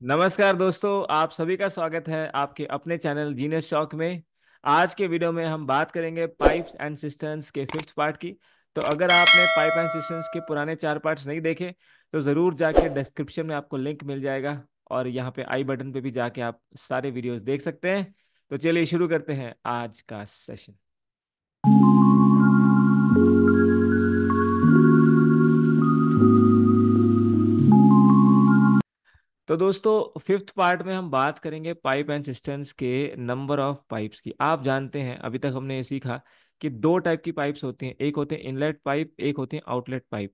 नमस्कार दोस्तों, आप सभी का स्वागत है आपके अपने चैनल जीनियस शॉक में। आज के वीडियो में हम बात करेंगे पाइप्स एंड सिस्टर्न्स के फिफ्थ पार्ट की। तो अगर आपने पाइप एंड सिस्टर्न्स के पुराने 4 पार्ट्स नहीं देखे तो ज़रूर जाके डिस्क्रिप्शन में आपको लिंक मिल जाएगा, और यहाँ पे आई बटन पे भी जाके आप सारे वीडियोस देख सकते हैं। तो चलिए शुरू करते हैं आज का सेशन। तो दोस्तों, फिफ्थ पार्ट में हम बात करेंगे पाइप एंड सिस्टम्स के नंबर ऑफ पाइप्स की। आप जानते हैं अभी तक हमने ये सीखा कि दो टाइप की पाइप्स होती हैं, एक होते हैं इनलेट पाइप, एक होती हैं आउटलेट पाइप।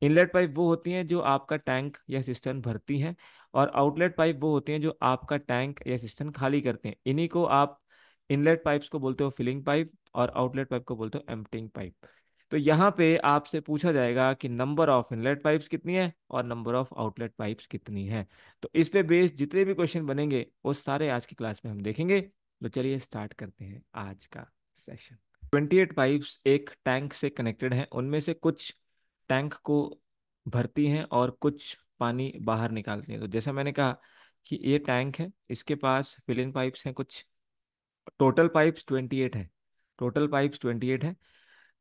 इनलेट पाइप वो होती हैं जो आपका टैंक या सिस्टम भरती हैं, और आउटलेट पाइप वो होती हैं जो आपका टैंक या सिस्टम खाली करते हैं। इन्हीं को आप इनलेट पाइप्स को बोलते हो फिलिंग पाइप, और आउटलेट पाइप को बोलते हो एम्प्टिंग पाइप। तो यहाँ पे आपसे पूछा जाएगा कि नंबर ऑफ इनलेट पाइप्स कितनी है और नंबर ऑफ आउटलेट पाइप्स कितनी है। तो इस पे बेस्ड जितने भी क्वेश्चन बनेंगे वो सारे आज की क्लास में हम देखेंगे। तो चलिए स्टार्ट करते हैं आज का सेशन। 28 पाइप्स एक टैंक से कनेक्टेड हैं, उनमें से कुछ टैंक को भरती हैं और कुछ पानी बाहर निकालती हैं। तो जैसा मैंने कहा कि ये टैंक है, इसके पास फिलिंग पाइप्स हैं कुछ। टोटल पाइप्स 28 है। टोटल पाइप्स 28 है,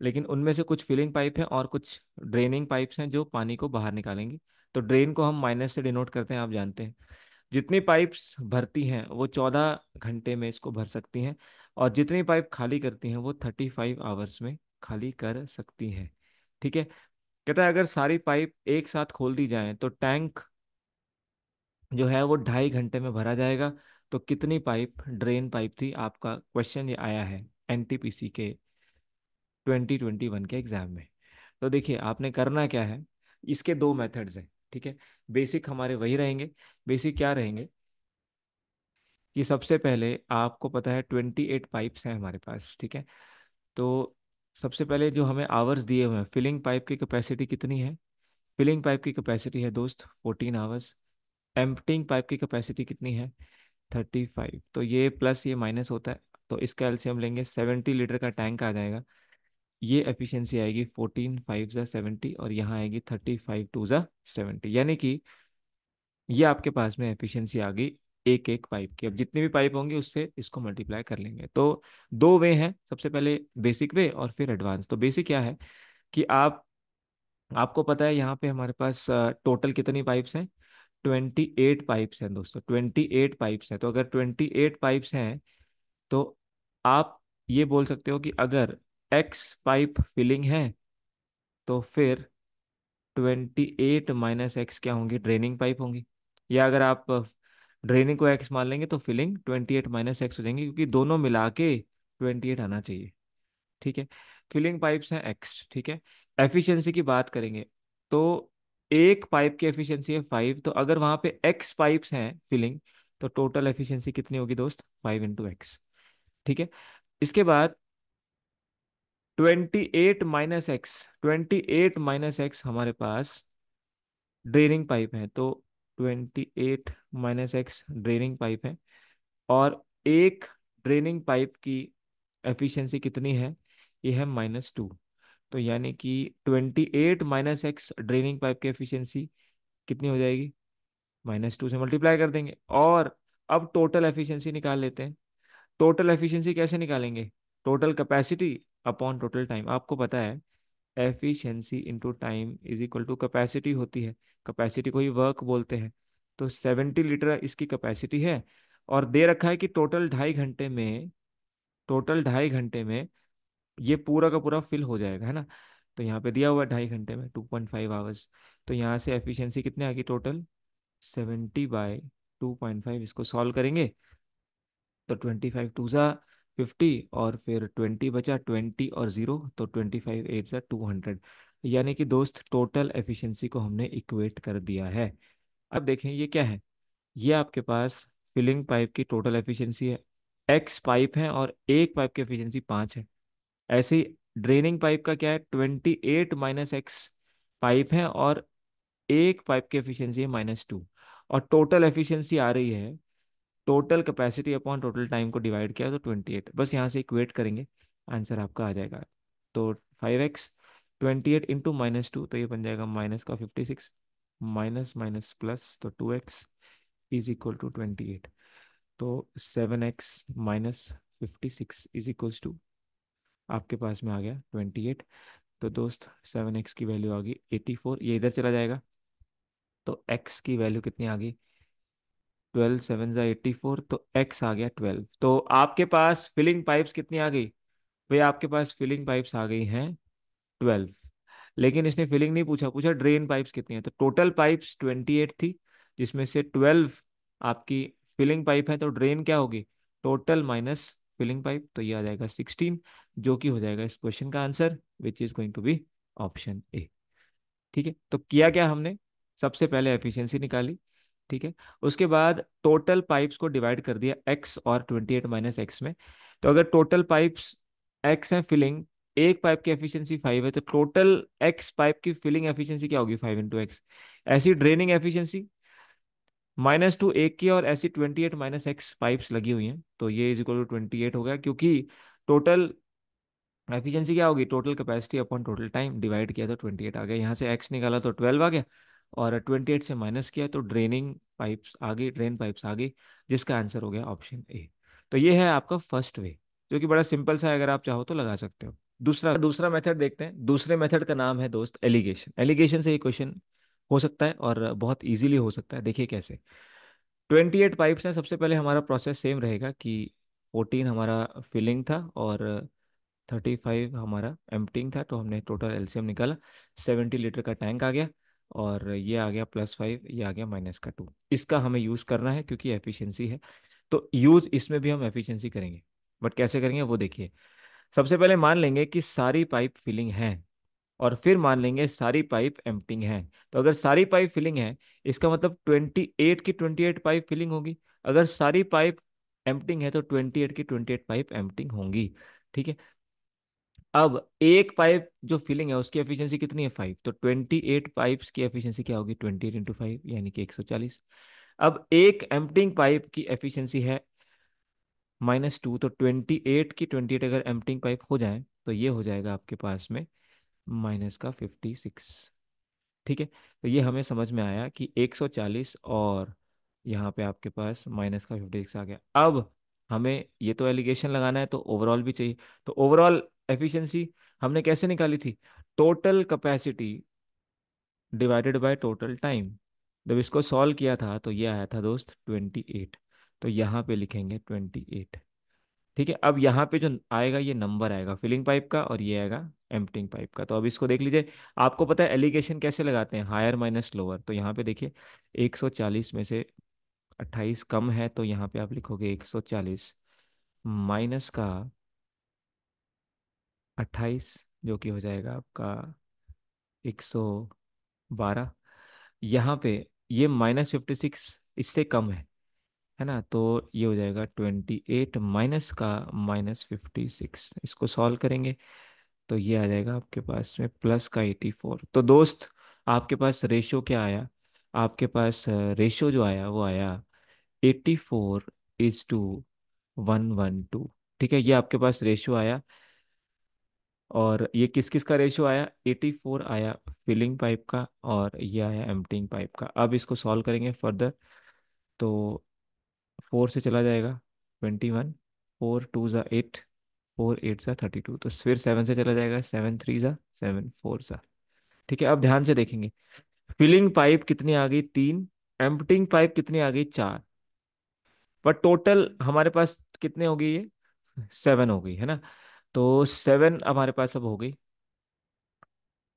लेकिन उनमें से कुछ फिलिंग पाइप हैं और कुछ ड्रेनिंग पाइप्स हैं जो पानी को बाहर निकालेंगी। तो ड्रेन को हम माइनस से डिनोट करते हैं, आप जानते हैं। जितनी पाइप्स भरती हैं वो 14 घंटे में इसको भर सकती हैं, और जितनी पाइप खाली करती हैं वो 35 आवर्स में खाली कर सकती हैं। ठीक है। कहता है अगर सारी पाइप एक साथ खोल दी जाए तो टैंक जो है वो 2.5 घंटे में भरा जाएगा। तो कितनी पाइप ड्रेन पाइप थी? आपका क्वेश्चन ये आया है एनटीपीसी के 2021 के एग्जाम में। तो देखिए आपने करना क्या है, इसके दो मेथड्स हैं। ठीक है। बेसिक हमारे वही रहेंगे। बेसिक क्या रहेंगे कि सबसे पहले आपको पता है 28 पाइप्स हैं हमारे पास। ठीक है। तो सबसे पहले जो हमें आवर्स दिए हुए हैं, फिलिंग पाइप की कैपेसिटी कितनी है? फिलिंग पाइप की कैपेसिटी है दोस्त 14 आवर्स। एम्प्टिंग पाइप की कैपेसिटी कितनी है? 35। तो ये प्लस ये माइनस होता है, तो इसका एलसीएम लेंगे, 70 लीटर का टैंक आ जाएगा। ये एफिशिएंसी आएगी 14 5 ज़ा 70, और यहाँ आएगी 35 2 ज़ा 70, यानी कि ये आपके पास में एफिशिएंसी आ गई एक एक पाइप की। अब जितनी भी पाइप होंगी उससे इसको मल्टीप्लाई कर लेंगे। तो दो वे हैं, सबसे पहले बेसिक वे और फिर एडवांस। तो बेसिक क्या है कि आपको पता है यहाँ पे हमारे पास टोटल कितनी पाइप्स हैं? 28 पाइप्स हैं दोस्तों, 28 पाइप्स हैं। तो अगर 28 पाइप्स हैं तो आप ये बोल सकते हो कि अगर एक्स पाइप फिलिंग है तो फिर 28 - एक्स क्या होंगी? ड्रेनिंग पाइप होंगी। या अगर आप ड्रेनिंग को एक्स मान लेंगे तो फिलिंग 28 - एक्स हो जाएंगी, क्योंकि दोनों मिला के 28 आना चाहिए। ठीक है। फिलिंग पाइप्स हैं एक्स। ठीक है। एफिशिएंसी की बात करेंगे तो एक पाइप की एफिशिएंसी है 5। तो अगर वहां पे एक्स पाइप्स हैं फिलिंग, तो टोटल एफिशिएंसी कितनी होगी दोस्त? 5 × एक्स। ठीक है। इसके बाद 28 - एक्स, 28 - एक्स हमारे पास ड्रेनिंग पाइप है। तो 28 - एक्स ड्रेनिंग पाइप है, और एक ड्रेनिंग पाइप की एफिशिएंसी कितनी है? ये है -2। तो यानी कि 28 - एक्स ड्रेनिंग पाइप की एफिशिएंसी कितनी हो जाएगी? -2 से मल्टीप्लाई कर देंगे, और अब टोटल एफिशिएंसी निकाल लेते हैं। टोटल एफिशिएंसी कैसे निकालेंगे? Total capacity upon total time. आपको पता है efficiency into time is equal to capacity होती है। कैपेसिटी को ही वर्क बोलते हैं। तो 70 लीटर इसकी कैपेसिटी है, और दे रखा है कि टोटल ढाई घंटे में ये पूरा का पूरा फिल हो जाएगा, है ना। तो यहाँ पे दिया हुआ है 2.5 घंटे में 2.5 आवर्स। तो यहाँ से एफिशिएंसी कितने आ गई टोटल? 70/2.5। इसको सॉल्व करेंगे तो 25 2 ज़ा 50, और फिर 20 बचा, 20 और 0, तो 25 8 ज़ा 200। यानी कि दोस्त टोटल एफिशिएंसी को हमने इक्वेट कर दिया है। अब देखें ये क्या है। ये आपके पास फिलिंग पाइप की टोटल एफिशिएंसी है। एक्स पाइप है और एक पाइप की एफिशिएंसी 5 है। ऐसे ही ड्रेनिंग पाइप का क्या है? 28 - एक्स पाइप है, और एक पाइप की एफिशिएंसी है -2। और टोटल एफिशिएंसी आ रही है, total capacity upon total time को डिवाइड किया तो 28। बस यहाँ से इक्वेट करेंगे, आंसर आपका आ जाएगा। तो 5x 28 × -2, तो ये बन जाएगा माइनस का 56, माइनस माइनस प्लस तो 2x इज इक्वल टू 28। तो 7x - 56 इज इक्वल्स टू, आपके पास में आ गया 28। तो दोस्त 7x की वैल्यू आ गई 84, ये इधर चला जाएगा, तो x की वैल्यू कितनी आ गई, 12 7 × 84, तो x आ गया 12। तो आपके पास फिलिंग पाइप्स कितनी आ गई भाई, आपके पास फिलिंग पाइप्स आ गई हैं 12। लेकिन इसने फिलिंग नहीं पूछा, पूछा ड्रेन पाइप्स कितनी है। तो टोटल पाइप्स 28 थी, जिसमें से 12 आपकी फिलिंग पाइप है, तो ड्रेन क्या होगी, टोटल माइनस फिलिंग पाइप, तो ये आ जाएगा 16, जो कि हो जाएगा इस क्वेश्चन का answer, which is going to be option A. ठीक है, तो किया क्या हमने, सबसे पहले एफिशिएंसी निकाली। ठीक है, उसके बाद टोटल पाइप्स को डिवाइड कर दिया एक्स और 28 - एक्स में। तो अगर टोटल पाइप्स एक्स है फिलिंग, एक पाइप की एफिशिएंसी 5 है, तो टोटल एक्स पाइप की फिलिंग एफिशिएंसी क्या होगी, 5 × एक्स। ऐसी ड्रेनिंग एफिशिएंसी -2 एक की, और ऐसी 28 - एक्स पाइप्स लगी हुई हैं, तो ये इज इक्वल टू 28 हो गया, क्योंकि टोटल एफिशिएंसी क्या होगी, total capacity upon total time, divide किया तो 28 आ गया, यहाँ से एक्स निकाला तो 12 आ गया, और 28 से माइनस किया तो ड्रेनिंग पाइप्स आ गई, ड्रेन पाइप्स आ गई, जिसका आंसर हो गया ऑप्शन ए। तो ये है आपका फर्स्ट वे, जो कि बड़ा सिंपल सा है, अगर आप चाहो तो लगा सकते हो। दूसरा दूसरा मेथड देखते हैं। दूसरे मेथड का नाम है दोस्त एलिगेशन। एलिगेशन से ये क्वेश्चन हो सकता है और बहुत इजीली हो सकता है। देखिए कैसे, 28 पाइप्स हैं। सबसे पहले हमारा प्रोसेस सेम रहेगा कि 14 हमारा फिलिंग था और 35 हमारा एम्प्टिंग था, तो हमने टोटल एलसीएम निकाला, 70 लीटर का टैंक आ गया, और ये आ गया +5, ये आ गया -2। इसका हमें यूज़ करना है क्योंकि एफिशिएंसी है, तो यूज़ इसमें भी हम एफिशिएंसी करेंगे। बट कैसे करेंगे वो देखिए। सबसे पहले मान लेंगे कि सारी पाइप फिलिंग है, और फिर मान लेंगे सारी पाइप एम्प्टिंग है। तो अगर सारी पाइप फिलिंग है, इसका मतलब 28 की 28 पाइप फिलिंग होगी। अगर सारी पाइप एम्प्टिंग है, तो 28 की 28 पाइप एम्प्टिंग होंगी। ठीक है, अब एक पाइप जो फिलिंग है उसकी एफिशिएंसी कितनी है, 5, तो 28 पाइप्स की एफिशिएंसी क्या होगी, 28 × 5 यानी कि 140। अब एक एम्प्टिंग पाइप की एफिशिएंसी है -2, तो 28 की 28 अगर एम्प्टिंग पाइप हो जाए, तो ये हो जाएगा आपके पास में -56। ठीक है, तो ये हमें समझ में आया कि 140, और यहाँ पे आपके पास -56 आ गया। अब हमें ये तो एलिगेशन लगाना है, तो ओवरऑल भी चाहिए। तो ओवरऑल एफिशिएंसी हमने कैसे निकाली थी, total capacity divided by total time. जब इसको सॉल्व किया था तो ये आया था दोस्त 28, तो यहाँ पे लिखेंगे 28। ठीक है, अब यहाँ पे जो आएगा ये नंबर आएगा फिलिंग पाइप का, और ये आएगा एम्प्टिंग पाइप का। तो अब इसको देख लीजिए, आपको पता है एलिगेशन कैसे लगाते हैं, हायर माइनस लोअर। तो यहाँ पे देखिए 140 में से 28 कम है, तो यहाँ पे आप लिखोगे 140 माइनस का 28, जो कि हो जाएगा आपका 112। यहाँ पे ये -56 इससे कम है ना, तो ये हो जाएगा 28 माइनस का -56। इसको सॉल्व करेंगे तो ये आ जाएगा आपके पास में प्लस का 84। तो दोस्त आपके पास रेशो क्या आया, आपके पास रेशो जो आया वो आया 84:112। ठीक है, ये आपके पास रेशो आया, और ये किस किस का रेशो आया, 84 आया फिलिंग पाइप का, और ये आया एम्प्टिंग पाइप का। अब इसको सॉल्व करेंगे फर्दर, तो 4 से चला जाएगा 21, 4 2 ज़ा 8, 4 8 ज़ा 32, तो फिर 7 से चला जाएगा, 7 3 ज़ा 7, 4 ज़ा। ठीक है, अब ध्यान से देखेंगे, फिलिंग पाइप कितनी आ गई, 3, एम्प्टिंग पाइप कितनी आ गई, 4, पर टोटल हमारे पास कितने हो गई, ये 7 हो गई है ना। तो 7 हमारे पास अब हो गई,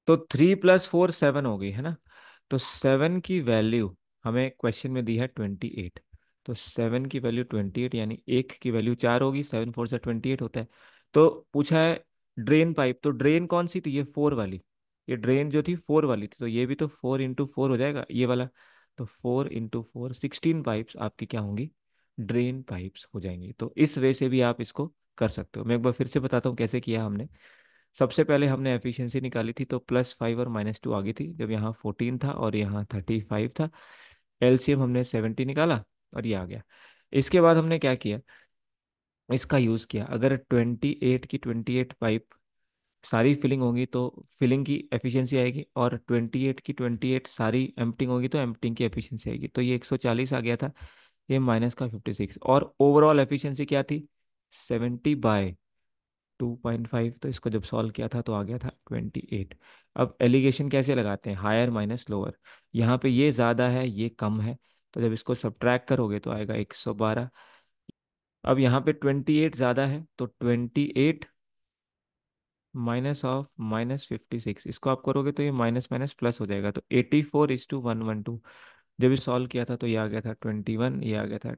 तो 3 + 4 7 हो गई है ना। तो 7 की वैल्यू हमें क्वेश्चन में दी है 28, तो 7 की वैल्यू 28, यानी एक की वैल्यू 4 होगी, 7 4 ज़ा 28 होता है। तो पूछा है ड्रेन पाइप, तो ड्रेन कौन सी थी, ये 4 वाली, ये ड्रेन जो थी 4 वाली थी, तो ये भी तो 4 × 4 हो जाएगा ये वाला। तो 4 × 4 16 पाइप्स आपकी क्या होंगी, ड्रेन पाइप्स हो जाएंगी। तो इस वे से भी आप इसको कर सकते हो। मैं एक बार फिर से बताता हूँ कैसे किया हमने। सबसे पहले हमने एफिशिएंसी निकाली थी, तो +5 और -2 आ गई थी, जब यहाँ 14 था और यहाँ 35 था। एलसीएम हमने 70 निकाला, और ये आ गया। इसके बाद हमने क्या किया, इसका यूज़ किया। अगर 28 की 28 पाइप सारी फिलिंग होंगी तो फिलिंग की एफिशिएंसी आएगी, और 28 की 28 सारी एम्प्टिंग होगी तो एम्प्टिंग की एफिशिएंसी आएगी। तो ये 140 आ गया था, ये माइनस का 56, और ओवरऑल एफिशिएंसी क्या थी, 70/2.5। तो इसको जब सॉल्व किया था तो आ गया था 28। अब एलिगेशन कैसे लगाते हैं, हायर माइनस लोअर। यहाँ पे ये ज़्यादा है ये कम है, तो जब इसको सब्ट्रैक्ट करोगे तो आएगा 112। अब यहाँ पे 28 ज़्यादा है तो 28 माइनस ऑफ -56, इसको आप करोगे तो ये माइनस माइनस प्लस हो जाएगा, तो 84:112। जब ये सॉल्व किया था तो ये आ गया था 21, ये आ गया था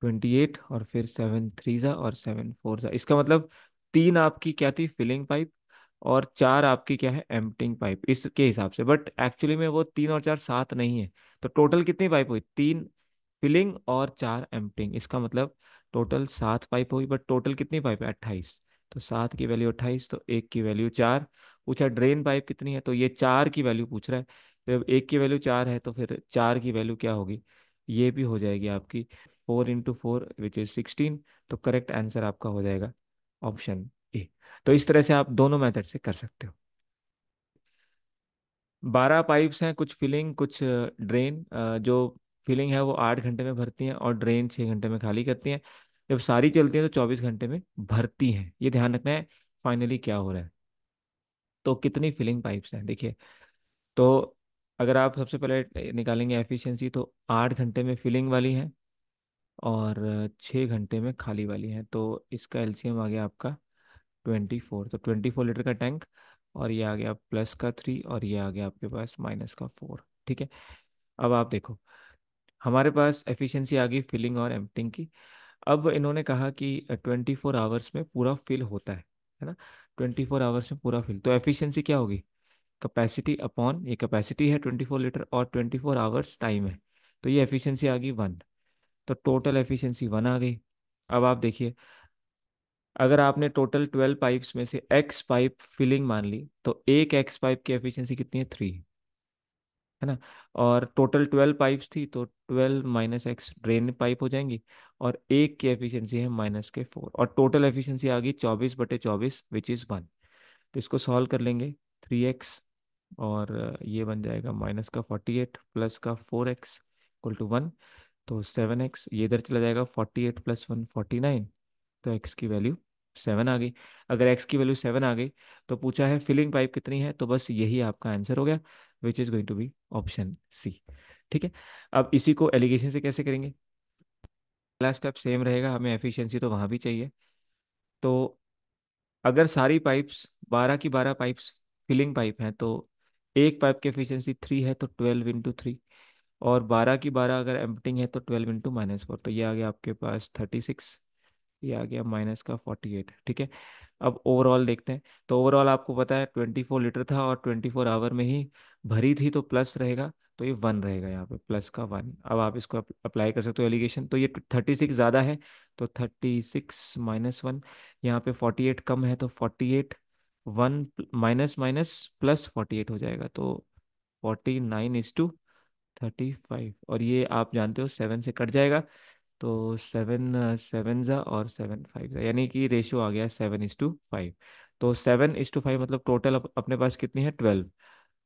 28, और फिर 7 3 और 7 4। इसका मतलब तीन आपकी क्या थी, फिलिंग पाइप, और चार आपकी क्या है, एम्प्टिंग पाइप इसके हिसाब से। बट एक्चुअली में वो 3 और 4 7 नहीं है। तो टोटल कितनी पाइप हुई, 3 फिलिंग और 4 एम्प्टिंग। इसका मतलब टोटल 7 पाइप हुई, बट टोटल कितनी पाइप है, 28। तो 7 की वैल्यू 28, तो एक की वैल्यू 4। पूछा ड्रेन पाइप कितनी है, तो ये 4 की वैल्यू पूछ रहा है। तो जब एक की वैल्यू 4 है तो फिर 4 की वैल्यू क्या होगी, ये भी हो जाएगी आपकी 4 × 4 विच इज 16। तो करेक्ट आंसर आपका हो जाएगा ऑप्शन ए। तो इस तरह से आप दोनों मेथड से कर सकते हो। 12 पाइप्स हैं, कुछ फिलिंग कुछ ड्रेन। जो फिलिंग है वो 8 घंटे में भरती हैं, और ड्रेन 6 घंटे में खाली करती हैं। जब सारी चलती हैं तो 24 घंटे में भरती हैं, ये ध्यान रखना है। फाइनली क्या हो रहा है, तो कितनी फिलिंग पाइप्स हैं देखिए। तो अगर आप सबसे पहले निकालेंगे एफिशिएंसी, तो 8 घंटे में फिलिंग वाली है, और 6 घंटे में खाली वाली है। तो इसका एलसीएम आ गया आपका 24। तो 24 लीटर का टैंक, और ये आ गया +3, और ये आ गया आपके पास -4। ठीक है। अब आप देखो, हमारे पास एफिशिएंसी आ गई फिलिंग और एम्प्टिंग की। अब इन्होंने कहा कि 24 आवर्स में पूरा फिल होता है ना। 24 आवर्स में पूरा फिल, तो एफिशिएंसी क्या होगी, कैपेसिटी अपॉन, ये कैपेसिटी है 24 लीटर और 24 आवर्स टाइम है, तो ये एफिशिएंसी आ गई 1। तो टोटल एफिशिएंसी 1 आ गई। अब आप देखिए, अगर आपने टोटल 12 पाइप्स में से एक्स पाइप फिलिंग मान ली, तो एक एक्स पाइप की एफिशिएंसी कितनी है, 3, है ना। और टोटल 12 पाइप्स थी तो 12 - x ड्रेन पाइप हो जाएंगी, और एक की एफिशिएंसी है -4, और टोटल एफिशिएंसी आ गई 24/24 विच इज़ 1। तो इसको सॉल्व कर लेंगे, 3x, और ये बन जाएगा -48 +4x = 1। तो 7x, ये इधर चला जाएगा, 48 + 1 49। तो x की वैल्यू 7 आ गई। अगर x की वैल्यू 7 आ गई, तो पूछा है फिलिंग पाइप कितनी है, तो बस यही आपका आंसर हो गया, which is going to be option C. ठीक है। अब इसी को एलिगेशन से कैसे करेंगे, पहला स्टेप सेम रहेगा, हमें एफिशिएंसी तो वहाँ भी चाहिए। तो अगर सारी पाइप्स 12 की 12 पाइप्स फिलिंग पाइप हैं, तो एक पाइप की एफिशिएंसी 3 है, तो 12 × 3। और 12 की 12 अगर एम्प्टिंग है तो 12 × -4, तो ये आ गया आपके पास 36, ये आ गया -48। ठीक है। अब ओवरऑल देखते हैं। तो ओवरऑल आपको पता है 24 लीटर था, और 24 आवर में ही भरी थी, तो प्लस रहेगा, तो ये 1 रहेगा यहाँ पे, +1। अब आप इसको अप्लाई कर सकते हो एलिगेशन। तो ये 36 ज़्यादा है, तो 36 - 1। यहाँ पे 48 कम है, तो 48, 1 माइनस माइनस +48 हो जाएगा, तो 49:35। और ये आप जानते हो 7 से कट जाएगा, तो 7 7 और 7 5, यानी कि रेशियो आ गया 7:5। तो 7:5 मतलब टोटल अपने पास कितनी है, 12।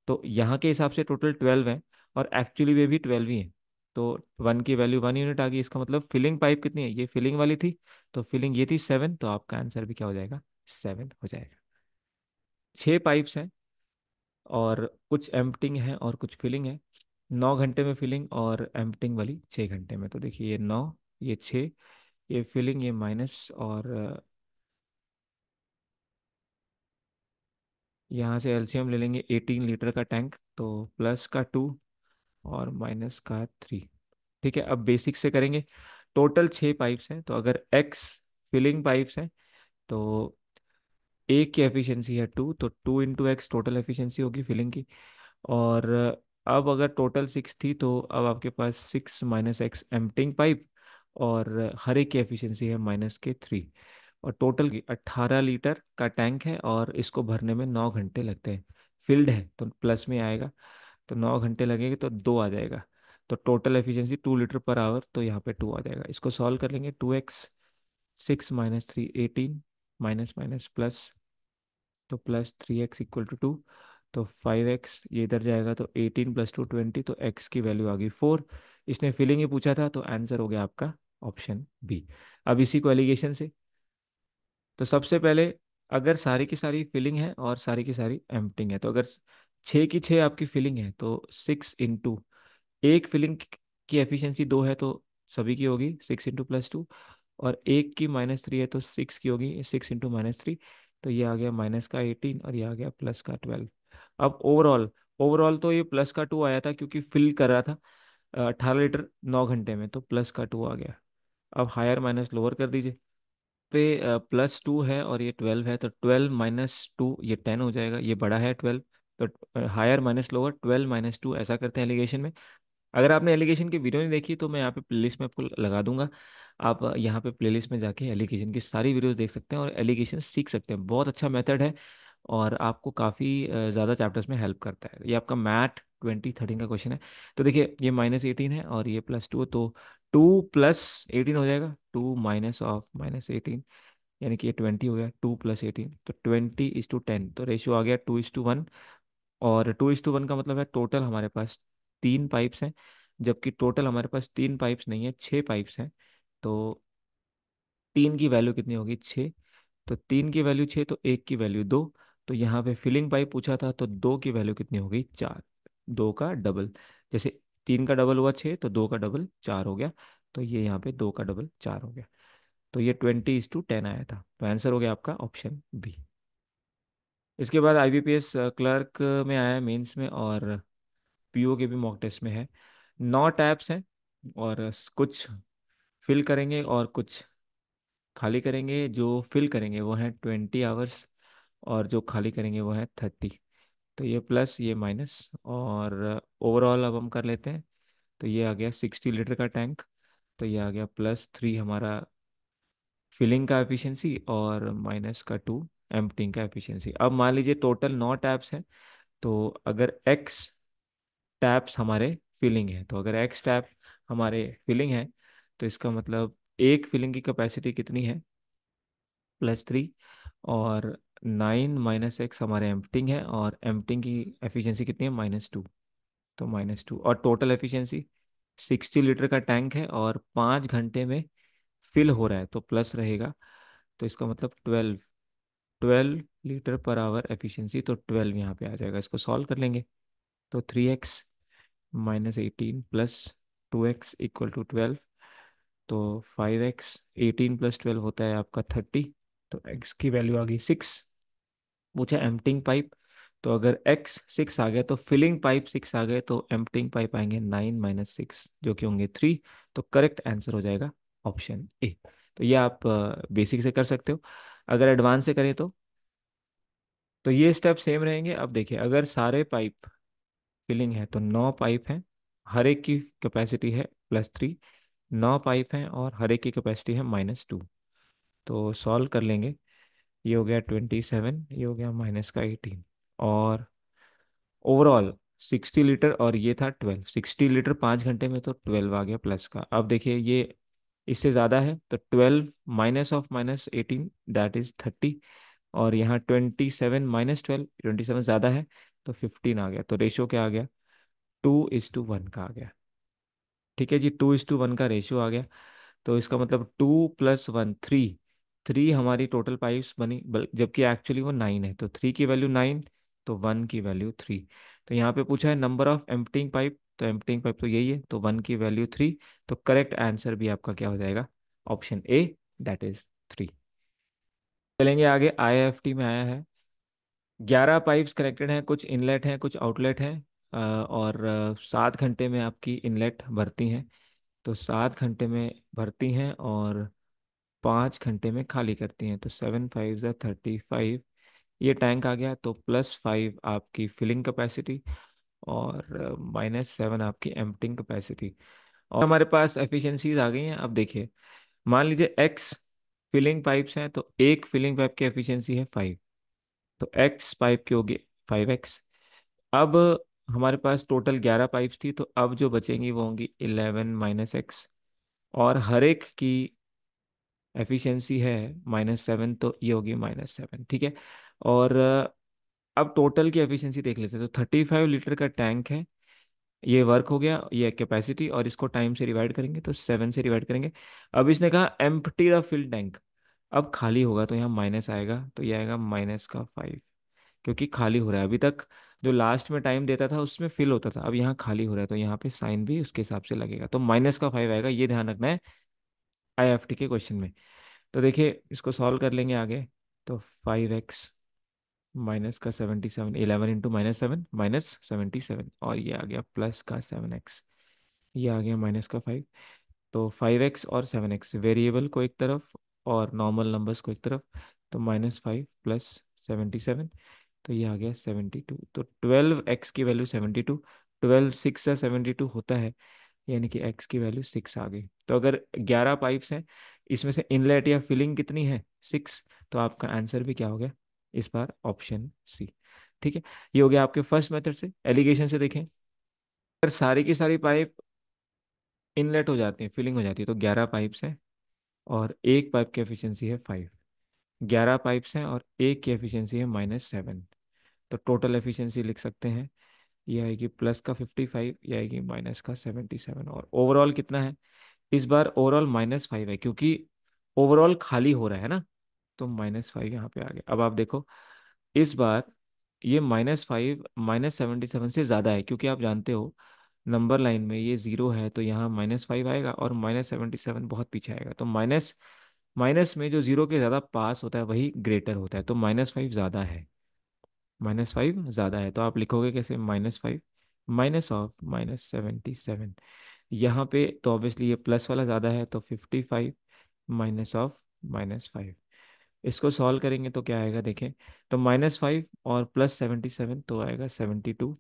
तो यहाँ के हिसाब से टोटल 12 है, और एक्चुअली वे भी 12 ही है। तो 1 की वैल्यू 1 यूनिट आ गई, इसका मतलब फिलिंग पाइप कितनी है, ये फिलिंग वाली थी, तो फिलिंग ये थी 7। तो आपका आंसर भी क्या हो जाएगा, 7 हो जाएगा। 6 पाइप्स हैं, और कुछ एम्प्टिंग है और कुछ फिलिंग है। 9 घंटे में फिलिंग, और एम्प्टिंग वाली 6 घंटे में। तो देखिए, ये 9, ये 6, ये फिलिंग, ये माइनस, और यहाँ से एलसीएम ले लेंगे, 18 लीटर का टैंक, तो +2 और -3। ठीक है। अब बेसिक से करेंगे। टोटल 6 पाइप्स हैं, तो अगर एक्स फिलिंग पाइप्स हैं, तो एक की एफिशिएंसी है 2, तो 2 × x टोटल एफिशिएंसी होगी फिलिंग की। और अब अगर टोटल 6 थी, तो अब आपके पास 6 - x एम्प्टिंग पाइप, और हर एक की एफिशिएंसी है -3। और टोटल 18 लीटर का टैंक है, और इसको भरने में 9 घंटे लगते हैं। फिल्ड है तो प्लस में आएगा, तो 9 घंटे लगेंगे तो 2 आ जाएगा। तो total efficiency 2 litre per hour, तो यहाँ पे 2 आ जाएगा। इसको सॉल्व कर लेंगे, 2x, 6 - 3 18, माइनस माइनस प्लस तो +3x = 2, तो 5x ये इधर जाएगा, तो 18 + 2 20, तो x की वैल्यू आ गई 4। इसने फिलिंग ही पूछा था, तो आंसर हो गया आपका ऑप्शन बी। अब इसी को एलिगेशन से, तो सबसे पहले अगर सारी की सारी फिलिंग है और सारी की सारी एम्प्टिंग है, तो अगर 6 की 6 आपकी फिलिंग है तो 6 इंटू एक फिलिंग की एफिशिएंसी 2 है, तो सभी की होगी 6 इंटू +2, और एक की -3 है तो 6 की होगी 6 इंटू -3, तो ये आ गया -18 और ये आ गया +12। अब ओवरऑल, ओवरऑल तो ये +2 आया था क्योंकि फिल कर रहा था 18 लीटर 9 घंटे में, तो +2 आ गया। अब हायर माइनस लोअर कर दीजिए, पे +2 है और ये 12 है, तो 12 - 2 ये 10 हो जाएगा, ये बड़ा है 12, तो हायर माइनस लोअर 12 - 2 ऐसा करते हैं एलिगेशन में। अगर आपने एलिगेशन की वीडियो नहीं देखी तो मैं यहाँ पे प्लेलिस्ट में आपको लगा दूंगा, आप यहाँ पे प्लेलिस्ट में जाके एलिगेशन की सारी वीडियोस देख सकते हैं और एलिगेशन सीख सकते हैं। बहुत अच्छा मेथड है और आपको काफ़ी ज़्यादा चैप्टर्स में हेल्प करता है। ये आपका मैथ 2013 का क्वेश्चन है। तो देखिए ये -18 है और ये +2, तो 2 + 18 हो जाएगा, 2 - (-18) यानी कि ये 20 हो गया, 2 + 18, तो 20:10, तो रेशियो आ गया 2:1। और 2:1 का मतलब है टोटल हमारे पास 3 पाइप्स हैं, जबकि टोटल हमारे पास 3 पाइप्स नहीं है, 6 पाइप्स हैं। तो 3 की वैल्यू कितनी होगी? 6। तो 3 की वैल्यू 6, तो 1 की वैल्यू 2। तो यहाँ पे फिलिंग पाइप पूछा था, तो 2 की वैल्यू कितनी होगी? 4। 2 का डबल, जैसे 3 का डबल हुआ 6, तो 2 का डबल 4 हो गया, तो ये यहाँ पे 2 का डबल 4 हो गया। तो ये 20:10 आया था, तो आंसर हो गया आपका ऑप्शन बी। इसके बाद IBPS क्लर्क में आया है, मेंस में, और PO के भी मॉक टेस्ट में है। 9 टैब्स हैं और कुछ फिल करेंगे और कुछ खाली करेंगे। जो फिल करेंगे वो है 20 आवर्स और जो खाली करेंगे वो है 30। तो ये प्लस ये माइनस, और ओवरऑल अब हम कर लेते हैं। तो ये आ गया 60 लीटर का टैंक, तो ये आ गया +3 हमारा फिलिंग का एफिशिएंसी और -2 एम्प्टिंग का एफिशिएंसी। अब मान लीजिए टोटल 9 टैप्स हैं, तो अगर x टैप्स हमारे फिलिंग है, तो अगर x टैप हमारे फिलिंग है, तो इसका मतलब एक फिलिंग की कैपेसिटी कितनी है? +3, और 9 - (x) हमारे एम्प्टिंग है, और एम्प्टिंग की एफिशिएंसी कितनी है? -2, तो -2, और टोटल एफिशिएंसी 60 लीटर का टैंक है और 5 घंटे में फिल हो रहा है, तो प्लस रहेगा, तो इसका मतलब 12 लीटर पर आवर एफिशिएंसी, तो 12 यहाँ पे आ जाएगा। इसको सॉल्व कर लेंगे, तो 3x - 18 +2x = 12, तो 5x 18 + 12 होता है आपका 30, तो x की वैल्यू आ गई 6। पूछा एम्प्टिंग पाइप, तो अगर x 6 आ गया तो फिलिंग पाइप 6 आ गए, तो एम्प्टिंग पाइप आएंगे 9 - 6 जो कि होंगे 3। तो करेक्ट आंसर हो जाएगा ऑप्शन ए। तो ये आप बेसिक से कर सकते हो। अगर एडवांस से करें तो ये स्टेप सेम रहेंगे। अब देखिए, अगर सारे पाइप फिलिंग है तो 9 पाइप हैं, हर एक की कैपेसिटी है +3। 9 पाइप हैं और हर एक की कैपेसिटी है -2। तो सॉल्व कर लेंगे, ये हो गया 27, ये हो गया -18, और ओवरऑल 60 लीटर और ये था 12। 60 लीटर 5 घंटे में, तो 12 आ गया प्लस का। अब देखिए ये इससे ज़्यादा है, तो 12 - (-18) दैट इज 30, और यहाँ 27 - 12, 27 ज़्यादा है, तो 15 आ गया। तो रेशियो क्या आ गया? 2:1 का आ गया। ठीक है जी, 2:1 का रेशियो आ गया। तो इसका मतलब 2 + 1 3, 3 हमारी टोटल पाइप्स बनी, जबकि एक्चुअली वो 9 है, तो 3 की वैल्यू 9, तो 1 की वैल्यू 3। तो यहाँ पे पूछा है नंबर ऑफ एम्प्टिंग पाइप, तो एम्प्टिंग पाइप तो यही है, तो 1 की वैल्यू 3। तो करेक्ट आंसर भी आपका क्या हो जाएगा? Option A, that is 3। चलेंगे आगे, IIFT में आया है 11 पाइप्स कनेक्टेड हैं, कुछ इनलेट हैं कुछ आउटलेट हैं, और 7 घंटे में आपकी इनलेट भरती हैं, तो 7 घंटे में भरती हैं और 5 घंटे में खाली करती हैं, तो 7 × 5 = 35। ये टैंक आ गया, तो +5 आपकी फिलिंग कैपेसिटी और -7 आपकी एम्प्टिंग कैपेसिटी। और हमारे पास एफिशिएंसीज आ गई हैं। अब देखिए, मान लीजिए x फिलिंग पाइप्स हैं, तो एक फिलिंग पाइप की एफिशिएंसी है 5, तो x पाइप की होगी 5x। अब हमारे पास टोटल 11 पाइप्स थी, तो अब जो बचेंगी वो होंगी 11 - (x), और हर एक की एफिशिएंसी है -7, तो ये होगी -7, ठीक है। और अब टोटल की एफिशिएंसी देख लेते हैं। तो 35 लीटर का टैंक है, ये वर्क हो गया, ये कैपेसिटी, और इसको टाइम से डिवाइड करेंगे तो 7 से डिवाइड करेंगे। अब इसने कहा एम्प्टी द फिल टैंक। अब खाली होगा तो यहाँ माइनस आएगा, तो ये आएगा -5, क्योंकि खाली हो रहा है। अभी तक जो लास्ट में टाइम देता था उसमें फिल होता था, अब यहाँ खाली हो रहा है तो यहाँ पे साइन भी उसके हिसाब से लगेगा, तो -5 आएगा, ये ध्यान रखना है आईएफटी के क्वेश्चन में। तो देखिए इसको सॉल्व कर लेंगे आगे। तो 5x माइनस का 77, 11 × -7 -77, और ये आ गया प्लस का 7x, ये आ गया -5। तो 5x और 7x वेरिएबल को एक तरफ और नॉर्मल नंबर्स को एक तरफ, तो -5 प्लस 77, तो ये आ गया 72। तो 12x की वैल्यू 72, 12 6 से 72 होता है, यानी कि x की वैल्यू 6 आ गई। तो अगर 11 पाइप्स हैं, इसमें से इनलेट या फिलिंग कितनी है, 6, तो आपका आंसर भी क्या हो गया इस बार, ऑप्शन सी। ठीक है, ये हो गया आपके फर्स्ट मेथड से। एलिगेशन से देखें, अगर सारी की सारी पाइप इनलेट हो जाती है, फिलिंग हो जाती है, तो 11 पाइप्स हैं और एक पाइप की एफिशिएंसी है 5। 11 पाइप्स हैं और एक की एफिशिएंसी है -7, तो टोटल एफिशिएंसी लिख सकते हैं, ये आएगी प्लस का 55, ये आएगी माइनस का 77। और ओवरऑल कितना है इस बार, ओवरऑल -5 है, क्योंकि ओवरऑल खाली हो रहा है ना, तो -5 यहाँ पे आ गया। अब आप देखो इस बार ये -5 -77 से ज़्यादा है, क्योंकि आप जानते हो नंबर लाइन में ये 0 है, तो यहाँ -5 आएगा, और -77 बहुत पीछे आएगा, तो माइनस माइनस में जो 0 के ज़्यादा पास होता है वही ग्रेटर होता है, तो -5 ज़्यादा है, -5 ज़्यादा है। तो आप लिखोगे कैसे, -5 माइनस ऑफ -77, यहाँ पे तो ऑब्वियसली ये प्लस वाला ज़्यादा है, तो 55 माइनस ऑफ -5। इसको सॉल्व करेंगे तो क्या आएगा देखें, तो -5 और +77 तो आएगा 72,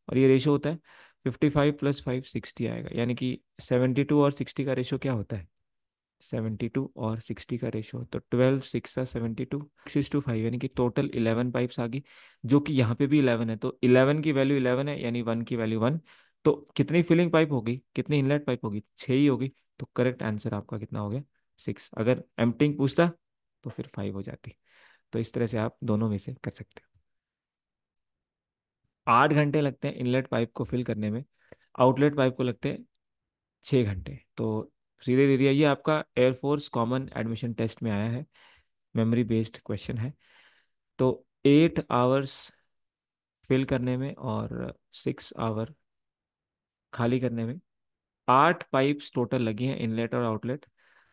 और ये रेशो होता है 55 + 5 60 आएगा, यानी कि 72 और 60 का रेशो क्या होता है, 72 और 60 का रेशो, तो 12 6 72 6:5, यानी कि टोटल 11 पाइप्स आ गई, जो कि यहाँ पे भी 11 है, तो 11 की वैल्यू 11 है, यानी 1 की वैल्यू 1। तो कितनी फिलिंग पाइप होगी, कितनी इनलेट पाइप होगी, 6 ही होगी, तो करेक्ट आंसर आपका कितना हो गया, 6। अगर एम्प्टिंग पूछता तो फिर 5 हो जाती। तो इस तरह से आप दोनों में से कर सकते हो। 8 घंटे लगते हैं इनलेट पाइप को फिल करने में, आउटलेट पाइप को लगते हैं 6 घंटे। तो सीधे दे दिया, ये आपका एयरफोर्स कॉमन एडमिशन टेस्ट में आया है, मेमोरी बेस्ड क्वेश्चन है। तो 8 आवर्स फिल करने में और 6 आवर खाली करने में, 8 पाइप्स टोटल लगी हैं, इनलेट और आउटलेट।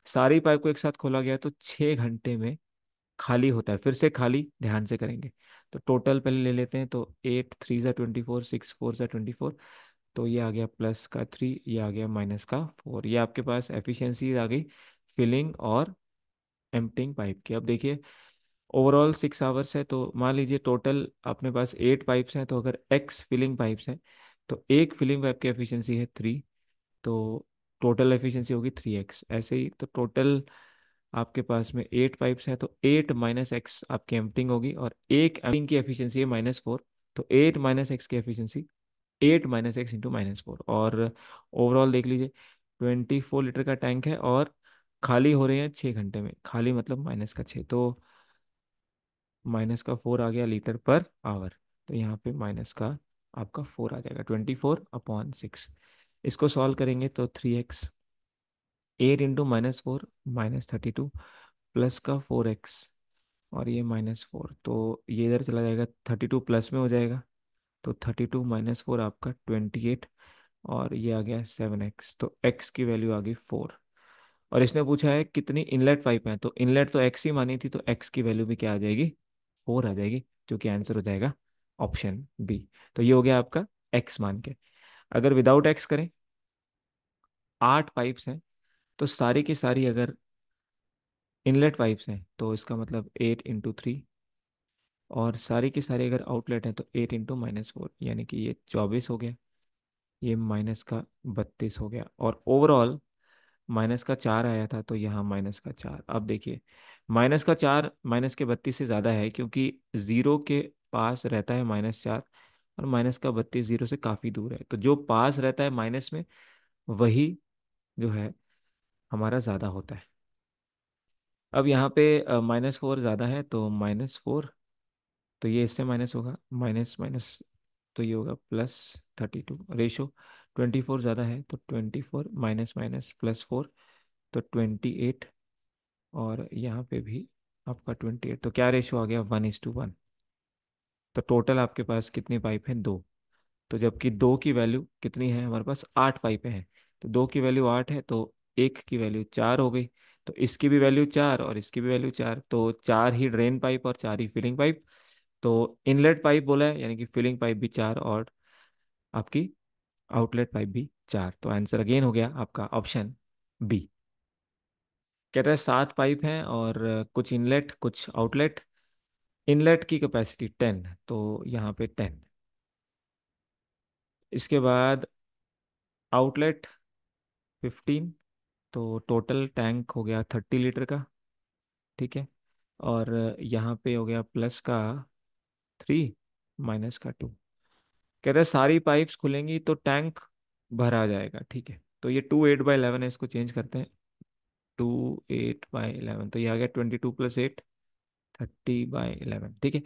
सारी पाइप को एक साथ खोला गया तो 6 घंटे में खाली होता है। फिर से खाली ध्यान से करेंगे, तो टोटल पहले ले लेते हैं, तो 8 3 = 24, 6 4 = 24, तो ये आ गया प्लस का 3, ये आ गया -4। ये आपके पास एफिशिएंसी आ गई फिलिंग और एम्प्टिंग पाइप की। अब देखिए ओवरऑल 6 आवर्स है, तो मान लीजिए टोटल अपने पास 8 पाइप्स हैं, तो अगर एक्स फिलिंग पाइप्स हैं तो एक फिलिंग पाइप की एफिशिएंसी है 3, तो टोटल एफिशिएंसी होगी 3x। ऐसे ही तो टोटल आपके पास में 8 पाइप्स हैं, तो 8 - x आपकी एम्प्टिंग होगी, और एक एम्प्टिंग की एफिशिएंसी है -4, तो 8 - x की एफिशिएंसी 8 - x × -4। और ओवरऑल देख लीजिए 24 लीटर का टैंक है और खाली हो रहे हैं 6 घंटे में, खाली मतलब -6, तो -4 आ गया लीटर पर आवर, तो यहाँ पे माइनस का आपका 4 आ जाएगा, 24/6। इसको सॉल्व करेंगे तो 3x, 8 × -4 -32, प्लस का 4x, और ये -4, तो ये इधर चला जाएगा, 32 प्लस में हो जाएगा, तो 32 - 4 आपका 28, और ये आ गया 7x, तो x की वैल्यू आ गई 4। और इसने पूछा है कितनी इनलेट पाइप है, तो इनलेट तो x ही मानी थी, तो x की वैल्यू भी क्या आ जाएगी, 4 आ जाएगी, जो कि आंसर हो जाएगा ऑप्शन बी। तो ये हो गया आपका x मान के। अगर विदाउट x करें, 8 पाइप्स हैं, तो सारी की सारी अगर इनलेट पाइप्स हैं तो इसका मतलब 8 × 3, और सारी की सारी अगर आउटलेट है तो 8 × -4, यानी कि ये 24 हो गया, ये माइनस का 32 हो गया, और ओवरऑल -4 आया था, तो यहाँ -4। अब देखिए -4 -32 से ज़्यादा है, क्योंकि ज़ीरो के पास रहता है -4, और -32 ज़ीरो से काफ़ी दूर है, तो जो पास रहता है माइनस में वही जो है हमारा ज़्यादा होता है। अब यहाँ पे -4 ज़्यादा है, तो -4 तो ये इससे माइनस होगा, माइनस माइनस, तो ये होगा +32। रेशो 24 ज़्यादा है तो 24 माइनस माइनस +4, तो 28। और यहाँ पे भी आपका 28, तो क्या रेशो आ गया, 1:1। तो टोटल आपके पास कितनी पाइप हैं, दो। तो जबकि दो की वैल्यू कितनी है हमारे पास, 8 पाइपें हैं। तो दो की वैल्यू 8 है तो एक की वैल्यू 4 हो गई। तो इसकी भी वैल्यू 4 और इसकी भी वैल्यू 4, तो 4 ही ड्रेन पाइप और 4 ही फिलिंग पाइप। तो इनलेट पाइप बोला है, यानी कि फिलिंग पाइप भी 4 और आपकी आउटलेट पाइप भी 4। तो आंसर अगेन हो गया आपका ऑप्शन बी। कहता है 7 पाइप हैं और कुछ इनलेट कुछ आउटलेट। इनलेट की कैपेसिटी 10, तो यहाँ पे 10। इसके बाद आउटलेट 15, तो टोटल टैंक हो गया 30 लीटर का। ठीक है। और यहाँ पे हो गया प्लस का 3, माइनस का 2। कह रहे हैं सारी पाइप्स खुलेंगी तो टैंक भरा जाएगा। ठीक है, तो ये 2 8/11 है, इसको चेंज करते हैं। 2 8/11, तो ये आ गया 22 + 8, 30/11। ठीक है,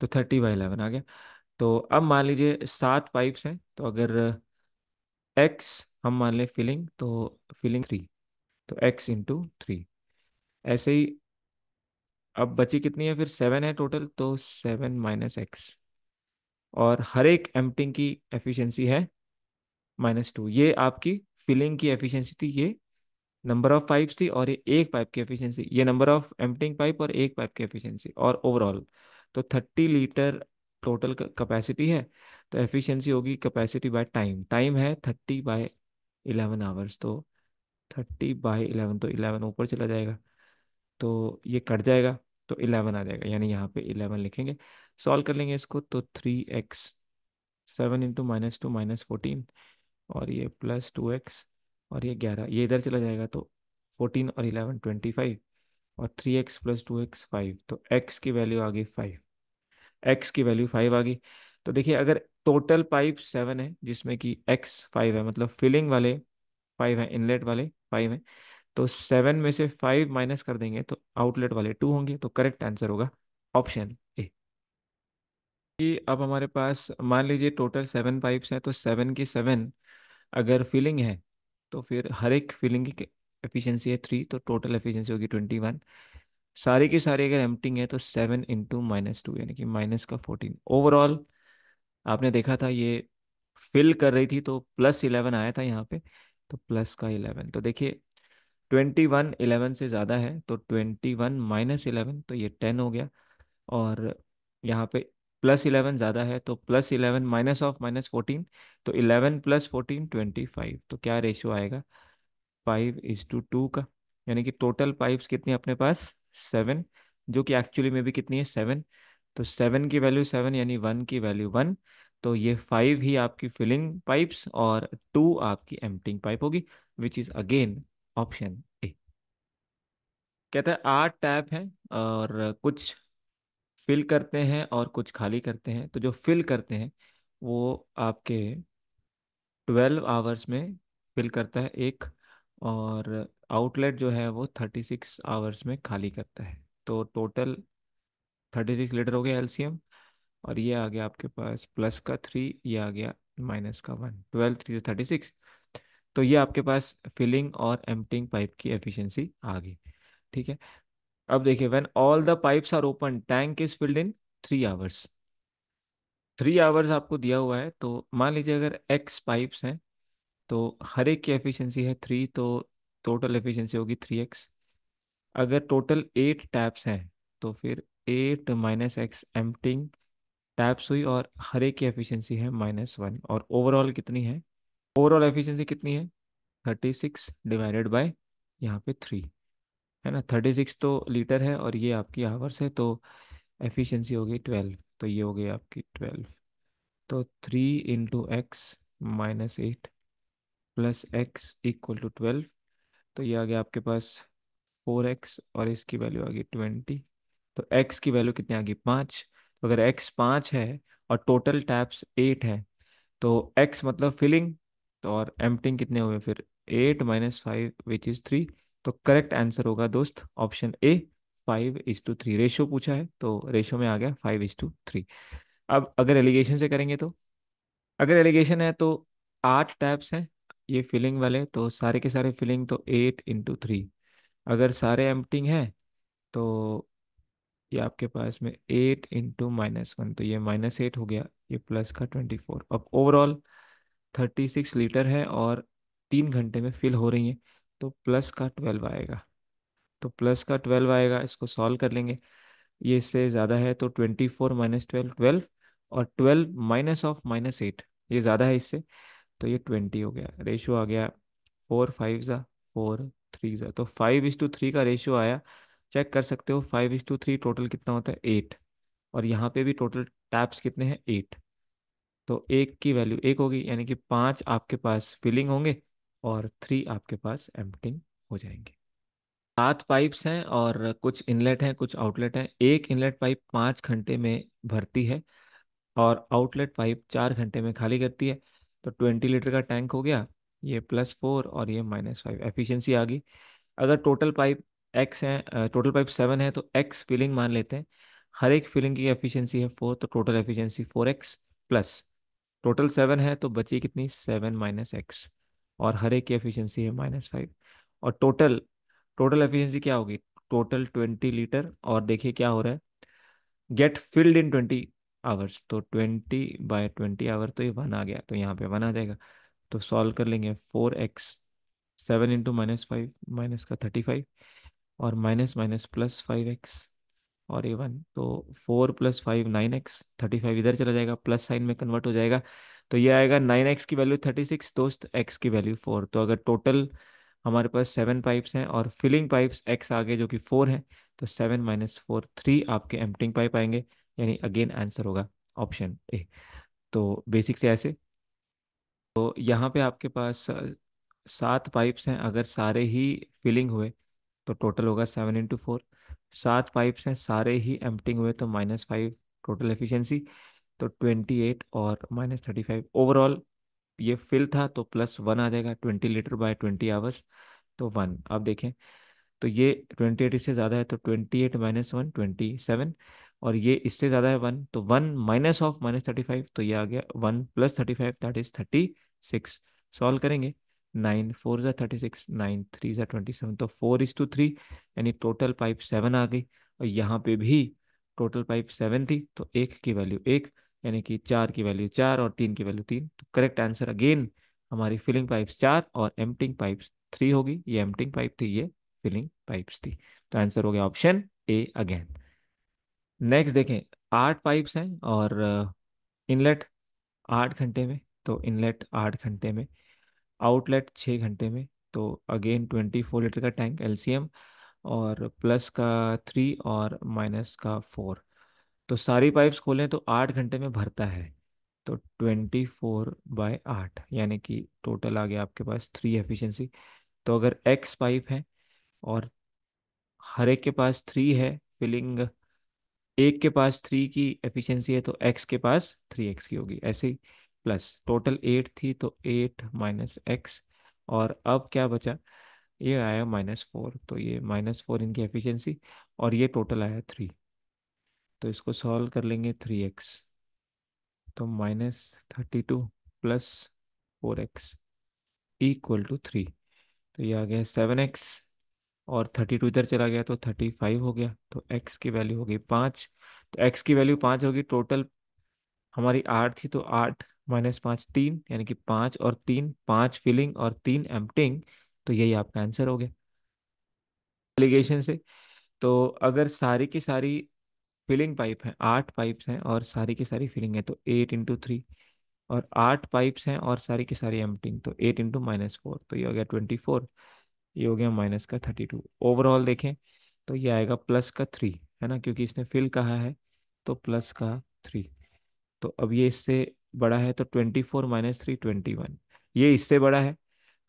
तो 30/11 आ गया। तो अब मान लीजिए 7 पाइप्स हैं, तो अगर एक्स हम मान लें फिलिंग, तो फिलिंग 3, तो x × 3। ऐसे ही अब बची कितनी है, फिर 7 है टोटल, तो 7 - x। और हर एक एम्प्टिंग की एफिशिएंसी है -2। ये आपकी फिलिंग की एफिशिएंसी थी, ये नंबर ऑफ पाइप्स थी, और ये एक पाइप की एफिशिएंसी, ये नंबर ऑफ एम्प्टिंग पाइप और एक पाइप की एफिशिएंसी और ओवरऑल। तो 30 लीटर टोटल कैपेसिटी है, तो एफिशिएंसी होगी कैपेसिटी बाय टाइम। टाइम है 30/11 आवर्स, तो 30/11, तो 11 ऊपर चला जाएगा, तो ये कट जाएगा, तो 11 आ जाएगा, यानी यहाँ पे 11 लिखेंगे। सॉल्व कर लेंगे इसको, तो 3x, 7 × -2 -14, और ये +2x, और ये 11, ये इधर चला जाएगा, तो 14 और 11 25, और 3x + 2x 5, तो x की वैल्यू आ गई 5। x की वैल्यू 5 आ गई। तो देखिए अगर टोटल पाइप 7 है जिसमें कि x 5 है, मतलब फिलिंग वाले 5 है, इनलेट वाले 5 है, तो 7 में से 5 माइनस कर देंगे तो आउटलेट वाले 2 होंगे। तो करेक्ट आंसर होगा ऑप्शन ए। कि अब हमारे पास मान लीजिए टोटल 7 पाइप्स हैं, तो 7 की 7 अगर फिलिंग है, तो फिर हर एक फिलिंग की एफिशिएंसी है 3, तो टोटल एफिशिएंसी होगी 21। सारी की सारी अगर एम्प्टिंग है, तो 7 × -2, यानी कि -14। ओवरऑल आपने देखा था ये फिल कर रही थी तो +11 आया था यहाँ पे, तो प्लस का 11। तो देखिए 21 11 से ज़्यादा है, तो 21 -11, तो ये 10 हो गया। और यहाँ पे +11 ज़्यादा है, तो +11 माइनस ऑफ -14, तो 11 + 14 25। तो क्या रेशियो आएगा, 5:2 का। यानी कि टोटल पाइप्स कितनी है अपने पास, 7, जो कि एक्चुअली में भी कितनी है, 7। तो 7 की वैल्यू 7, यानी 1 की वैल्यू 1। तो ये 5 ही आपकी फिलिंग पाइप्स और 2 आपकी एम्प्टिंग पाइप होगी, which is again option A. कहता है 8 टैप हैं और कुछ फिल करते हैं और कुछ खाली करते हैं। तो जो फिल करते हैं वो आपके 12 आवर्स में फिल करता है एक, और आउटलेट जो है वो 36 आवर्स में खाली करता है। तो टोटल 36 लीटर हो गया एलसीएम। और ये आ गया आपके पास प्लस का 3, ये आ गया माइनस का 1, 12 3 36। तो ये आपके पास फिलिंग और एम्प्टिंग पाइप की एफिशिएंसी आ गई। ठीक है। अब देखिए when all the pipes are open tank is filled in 3 hours. 3 hours आपको दिया हुआ है, तो मान लीजिए अगर एक्स पाइप्स हैं, तो हर एक की एफिशिएंसी है 3, तो टोटल एफिशिएंसी होगी 3x। अगर टोटल 8 टैप्स हैं, तो फिर 8 - x एम्प्टिंग टैप्स हुई, और हर एक की एफिशिएंसी है -1। और ओवरऑल कितनी है, ओवरऑल एफिशिएंसी कितनी है, 36 डिवाइडेड बाय यहाँ पे 3, है ना। 36 तो लीटर है और ये आपकी आवर्स है, तो एफिशिएंसी हो गई 12। तो ये हो गई आपकी 12, तो 3 × x - 8 प्लस x = 12। तो ये आ गया आपके पास 4x, और इसकी वैल्यू आ गई 20। तो x की वैल्यू कितनी आ गई, 5। तो अगर x 5 है और टोटल टैप्स 8 है, तो x मतलब फिलिंग, तो और एम्प्टिंग कितने हुए फिर 8 - 5 विच इज 3। तो करेक्ट आंसर होगा दोस्त ऑप्शन ए, 5:3 रेशो पूछा है, तो रेशो में आ गया 5:3। अब अगर एलिगेशन से करेंगे तो, अगर एलिगेशन है तो 8 टैप्स हैं ये फिलिंग वाले, तो सारे के सारे फिलिंग तो 8:3। अगर सारे एम्प्टिंग हैं तो ये आपके पास में 8 × -1, तो ये -8 हो गया, ये प्लस का 24। अब ओवरऑल 36 लीटर है और 3 घंटे में फिल हो रही है, तो प्लस का 12 आएगा। तो प्लस का 12 आएगा, इसको सॉल्व कर लेंगे। ये इससे ज़्यादा है तो 24 - 12 12, और 12 माइनस ऑफ -8 ये ज़्यादा है इससे, तो ये 20 हो गया। रेशियो आ गया 4 5 4 3, तो 5:3 का रेशियो आया। चेक कर सकते हो 5:3 टोटल कितना होता है 8, और यहाँ पे भी टोटल टैप्स कितने हैं 8। तो एक की वैल्यू 1 होगी, यानी कि 5 आपके पास फिलिंग होंगे और 3 आपके पास एम्प्टिंग हो जाएंगे। 7 पाइप्स हैं और कुछ इनलेट हैं कुछ आउटलेट हैं। एक इनलेट पाइप 5 घंटे में भरती है और आउटलेट पाइप 4 घंटे में खाली करती है। तो 20 लीटर का टैंक हो गया, ये +4 और ये -5 एफिशिएंसी आ गई। अगर टोटल पाइप एक्स है, टोटल पाइप 7 है तो एक्स फिलिंग मान लेते हैं। हर एक फिलिंग की एफिशिएंसी है 4, तो total efficiency 4x plus, total 7 है तो बची कितनी 7 - x, और हर एक की एफिशिएंसी है -5। और टोटल टोटल एफिशिएंसी क्या होगी, टोटल 20 लीटर, और देखिए क्या हो रहा है, गेट फिल्ड इन 20 आवर्स, तो 20/20 आवर, तो ये 1 आ गया, तो यहाँ पे 1 आ जाएगा। तो सॉल्व कर लेंगे 4x, 7 × -5 माइनस का 35, और माइनस माइनस +5x, और ये 1, तो 4 + 5 9x, 35 इधर चला जाएगा, प्लस साइन में कन्वर्ट हो जाएगा। तो ये आएगा 9x की वैल्यू 36 दोस्त, x की वैल्यू 4। तो अगर टोटल हमारे पास 7 पाइप्स हैं और फिलिंग पाइप्स x आगे जो कि 4 हैं, तो 7 - 4 3 आपके एम्प्टिंग पाइप आएंगे, यानी अगेन आंसर होगा ऑप्शन ए। तो बेसिक से ऐसे, तो यहाँ पे आपके पास 7 पाइप्स हैं, अगर सारे ही फिलिंग हुए तो टोटल होगा 7 × 4। 7 पाइप्स हैं सारे ही एम्प्टिंग हुए तो -5 टोटल एफिशिएंसी, तो 28 और -35 ओवरऑल। ये फिल था तो +1 आ जाएगा, 20 लीटर/20 आवर्स, तो 1। अब देखें तो ये 28 इससे ज़्यादा है तो 28 - 1 27, और ये इससे ज़्यादा है 1, तो 1 माइनस ऑफ -35, तो ये आ गया 1 + 35 दैट इज 36। सॉल्व करेंगे, 9 4 × 36, 9 3 × 27, तो 4:3, यानी टोटल पाइप 7 आ गई। और यहाँ पे भी टोटल पाइप 7 थी, तो एक की वैल्यू 1, यानी कि 4 की वैल्यू 4 और 3 की वैल्यू 3। तो करेक्ट आंसर अगेन हमारी फिलिंग पाइप्स 4 और एम्प्टिंग पाइप्स 3 होगी। ये एम्प्टिंग पाइप थी, ये फिलिंग पाइप्स थी। तो आंसर हो गया ऑप्शन ए अगेन। नेक्स्ट देखें, 8 पाइप्स हैं और इनलेट 8 घंटे में, तो इनलेट 8 घंटे में, आउटलेट 6 घंटे में, तो अगेन 24 लीटर का टैंक एलसीएम, और प्लस का 3 और माइनस का 4। तो सारी पाइप्स खोलें तो 8 घंटे में भरता है, तो 24/8, यानी कि टोटल आ गया आपके पास 3 एफिशिएंसी। तो अगर एक्स पाइप है और हर एक के पास 3 है फिलिंग, एक के पास 3 की एफिशिएंसी है तो एक्स के पास 3x की होगी, ऐसे ही। प्लस टोटल 8 थी तो 8 - x, और अब क्या बचा, ये आया -4, तो ये -4 इनकी एफिशिएंसी, और ये टोटल आया 3। तो इसको सॉल्व कर लेंगे 3x, तो -32 + 4x = 3। तो ये आ गया 7x, और 32 इधर चला गया तो 35 हो गया, तो x की वैल्यू हो गई 5। तो x की वैल्यू 5 होगी, टोटल हमारी 8 थी तो 8 - 5 3, यानी कि 5 और 3, 5 फिलिंग और 3 एम्प्टिंग, तो यही आपका आंसर हो गया एलिगेशन से। तो अगर सारी की सारी फिलिंग पाइप हैं, 8 पाइप्स हैं और सारी की सारी फिलिंग है, तो 8 × 3, और 8 पाइप्स हैं और सारी की सारी एम्प्टिंग, तो 8 × -4, तो ये हो गया 24, ये हो गया माइनस का 32। ओवरऑल देखें तो ये आएगा प्लस का 3, है ना, क्योंकि इसने फिल कहा है, तो प्लस का 3। तो अब ये इससे बड़ा है तो 24 - 3 21, ये इससे बड़ा है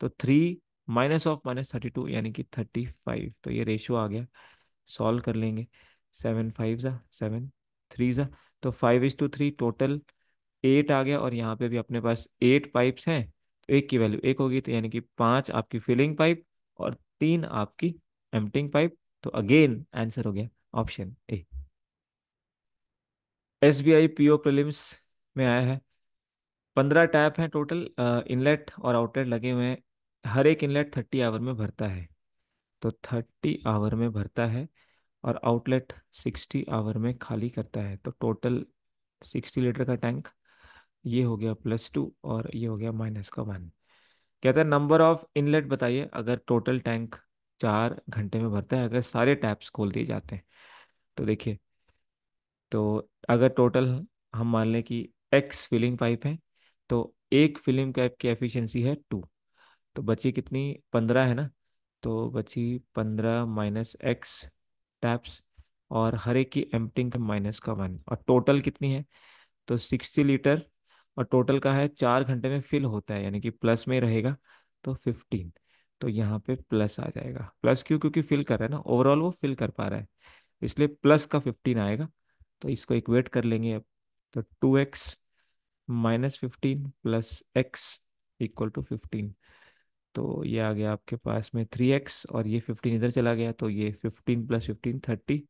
तो 3 माइनस ऑफ -32, यानी कि 35। तो ये रेशियो आ गया, सॉल्व कर लेंगे, 7 5 7 3 तो 5:3 टोटल 8 आ गया, और यहाँ पे भी अपने पास 8 पाइप्स हैं, तो एक की वैल्यू 1 होगी, तो यानी कि 5 आपकी फिलिंग पाइप और 3 आपकी एम्प्टिंग पाइप, तो अगेन आंसर हो गया option A. SBI PO prelims में आया है। 15 टैप हैं टोटल, इनलेट और आउटलेट लगे हुए हैं। हर एक इनलेट 30 आवर में भरता है, तो 30 आवर में भरता है, और आउटलेट 60 आवर में खाली करता है। तो टोटल 60 लीटर का टैंक, ये हो गया +2 और ये हो गया -1। कहता है नंबर ऑफ इनलेट बताइए अगर टोटल टैंक 4 घंटे में भरता है, अगर सारे टैप्स खोल दिए जाते हैं। तो देखिए, तो अगर टोटल हम मान लें कि एक्स फिलिंग पाइप है, तो एक फिलिंग पाइप की एफिशिएंसी है 2, तो बची कितनी, 15 है ना। तो बची 15 माइनस एक्स टैप्स, और हर एक की एम्प्टिंग -1, और टोटल कितनी है, तो 60 लीटर, और टोटल का है 4 घंटे में फिल होता है, यानी कि प्लस में रहेगा, तो 15। तो यहाँ पे प्लस आ जाएगा। प्लस क्यों, क्योंकि फिल कर रहा है ना, ओवरऑल वो फिल कर पा रहा है, इसलिए प्लस का 15 आएगा। तो इसको इक्वेट कर लेंगे अब। तो 2x -15 plus x equal to 15। तो ये आ गया आपके पास में 3x, और ये 15 इधर चला गया, तो ये 15 + 15 30।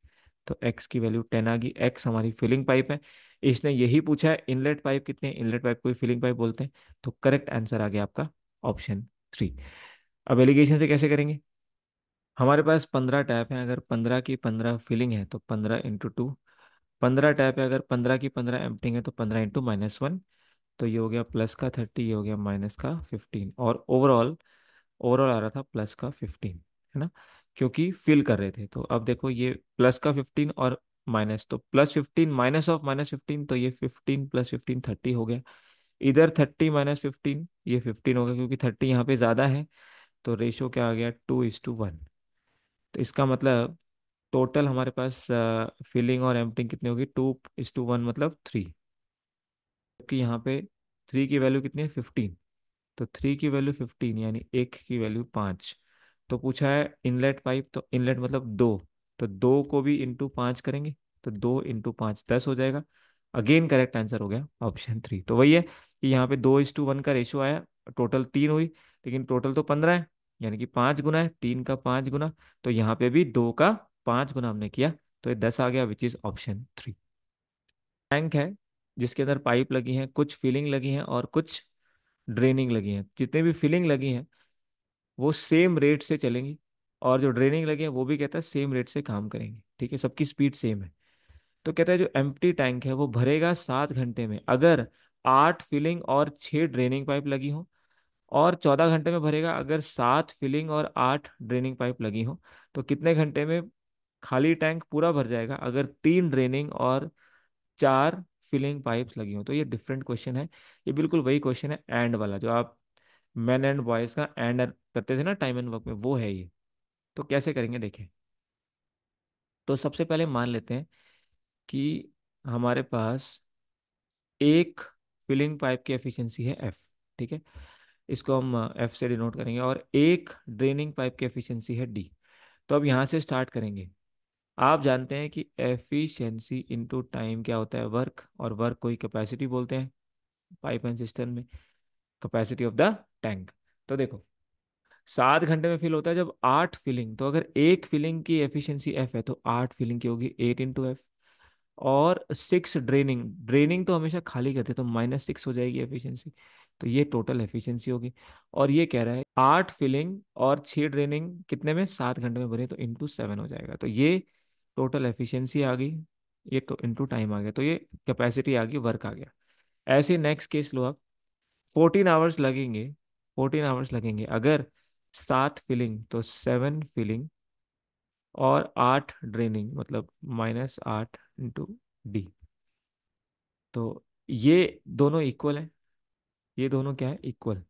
तो x की वैल्यू 10 आ गई। x हमारी फिलिंग पाइप है। इसने यही पूछा है इनलेट पाइप कितने हैं, इनलेट पाइप को ही फिलिंग पाइप बोलते हैं। तो करेक्ट आंसर आ गया आपका ऑप्शन 3। अब एलिगेशन से कैसे करेंगे। हमारे पास 15 टैप हैं, अगर 15 की 15 फिलिंग है तो 15 × 2। 15 टैप है, अगर 15 की 15 एम्प्टिंग है तो 15 × -1। तो ये हो गया प्लस का 30, ये हो गया माइनस का 15, और ओवरऑल ओवरऑल आ रहा था प्लस का 15, है ना, क्योंकि फिल कर रहे थे। तो अब देखो, ये प्लस का 15 और माइनस, तो +15 माइनस ऑफ -15, तो ये 15 + 15 30 हो गया। इधर 30 -15, ये 15 हो गया, क्योंकि 30 यहाँ पे ज़्यादा है। तो रेशो क्या आ गया, 2:1। तो इसका मतलब टोटल हमारे पास फिलिंग और एम्प्टिंग कितनी होगी, 2:1, मतलब 3। जबकि यहाँ पे 3 की वैल्यू कितनी है, 15। तो 3 की वैल्यू 15, यानी एक की वैल्यू 5। तो पूछा है इनलेट पाइप, तो इनलेट मतलब 2, तो 2 को भी ×5 करेंगे, तो 2 × 5 10 हो जाएगा। अगेन करेक्ट आंसर हो गया ऑप्शन 3। तो वही है कि यहाँ पे 2:1 का रेशियो आया, टोटल 3 हुई, लेकिन टोटल तो 15 है, यानी कि 5 गुना है, 3 का 5 गुना। तो यहाँ पे भी 2 का 5 गुना हमने किया, तो ये 10 आ गया, विच इज ऑप्शन 3। टैंक है जिसके अंदर पाइप लगी हैं, कुछ फिलिंग लगी हैं और कुछ ड्रेनिंग लगी हैं। जितने भी फिलिंग लगी हैं वो सेम रेट से चलेंगी, और जो ड्रेनिंग लगी है वो भी कहता है सेम रेट से काम करेंगे, ठीक है, सबकी स्पीड सेम है। तो कहता है जो एम्प्टी टैंक है वो भरेगा 7 घंटे में, अगर 8 फिलिंग और 6 ड्रेनिंग पाइप लगी हो, और 14 घंटे में भरेगा अगर 7 फिलिंग और 8 ड्रेनिंग पाइप लगी हो। तो कितने घंटे में खाली टैंक पूरा भर जाएगा अगर 3 ड्रेनिंग और 4 फिलिंग पाइप्स लगी हो। तो ये डिफरेंट क्वेश्चन है। ये बिल्कुल वही क्वेश्चन है एंड वाला, जो आप मैन एंड बॉयज का एंड करते थे ना टाइम एंड वर्क में, वो है ये। तो कैसे करेंगे देखें। तो सबसे पहले मान लेते हैं कि हमारे पास एक फिलिंग पाइप की एफिशिएंसी है F, ठीक है, इसको हम F से डिनोट करेंगे, और एक ड्रेनिंग पाइप की एफिशिएंसी है D। तो अब यहाँ से स्टार्ट करेंगे। आप जानते हैं कि एफिशिएंसी इनटू टाइम क्या होता है, वर्क, और वर्क को ही कैपेसिटी बोलते हैं पाइप एंड सिस्टम में, कैपेसिटी ऑफ द टैंक। तो देखो, 7 घंटे में फिल होता है जब 8 फिलिंग, तो अगर एक फिलिंग की एफिशिएंसी F है तो 8 फिलिंग की होगी 8 × F। और 6 ड्रेनिंग, ड्रेनिंग तो हमेशा खाली करते हैं, तो -6 हो जाएगी एफिशिएंसी। तो ये टोटल एफिशिएंसी होगी। और ये कह रहा है 8 फिलिंग और 6 ड्रेनिंग कितने में, 7 घंटे में बने, तो ×7 हो जाएगा। तो ये टोटल एफिशिएंसी आ गई, ये तो इंटू टाइम आ गया, तो ये कैपेसिटी आ गई, वर्क आ गया। ऐसे नेक्स्ट केस लो आप। 14 आवर्स लगेंगे, 14 आवर्स लगेंगे अगर 7 फिलिंग, तो 7 फिलिंग और 8 ड्रेनिंग, मतलब -8 × D। तो ये दोनों इक्वल है, ये दोनों क्या है, इक्वल।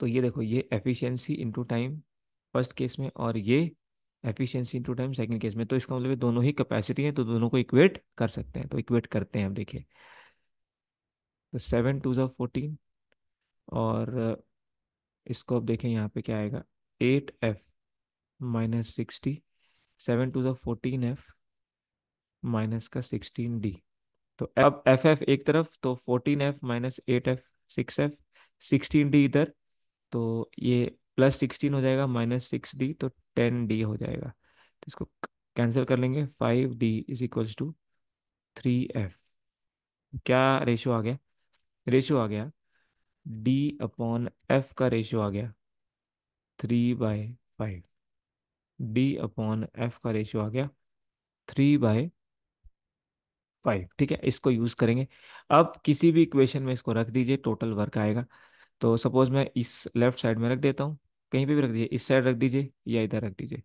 तो ये देखो, ये efficiency into time first case में, और ये efficiency into time second case में। तो इसका मतलब ये दोनों ही कैपेसिटी है, तो दोनों को इक्वेट कर सकते हैं। तो इक्वेट करते हैं अब देखिए। तो 7 × 2 = 14, और इसको अब देखें यहाँ पे क्या आएगा, 8F -60, 7 × 14F -16D। तो अब FF एक तरफ, तो 14F -8F 6F, 16D इधर। तो ये +16 हो जाएगा, -6D, तो 10D हो जाएगा। तो इसको कैंसिल कर लेंगे। 5D = 3F। क्या रेशो आ गया? रेशो आ गया, D/F का रेशो आ गया 3/5। D/F का रेशो आ गया 3/5। ठीक है, इसको यूज करेंगे। अब किसी भी इक्वेशन में इसको रख दीजिए, टोटल वर्क आएगा। तो सपोज मैं इस लेफ्ट साइड में रख देता हूँ, कहीं पे भी रख दीजिए, इस साइड रख दीजिए या इधर रख दीजिए।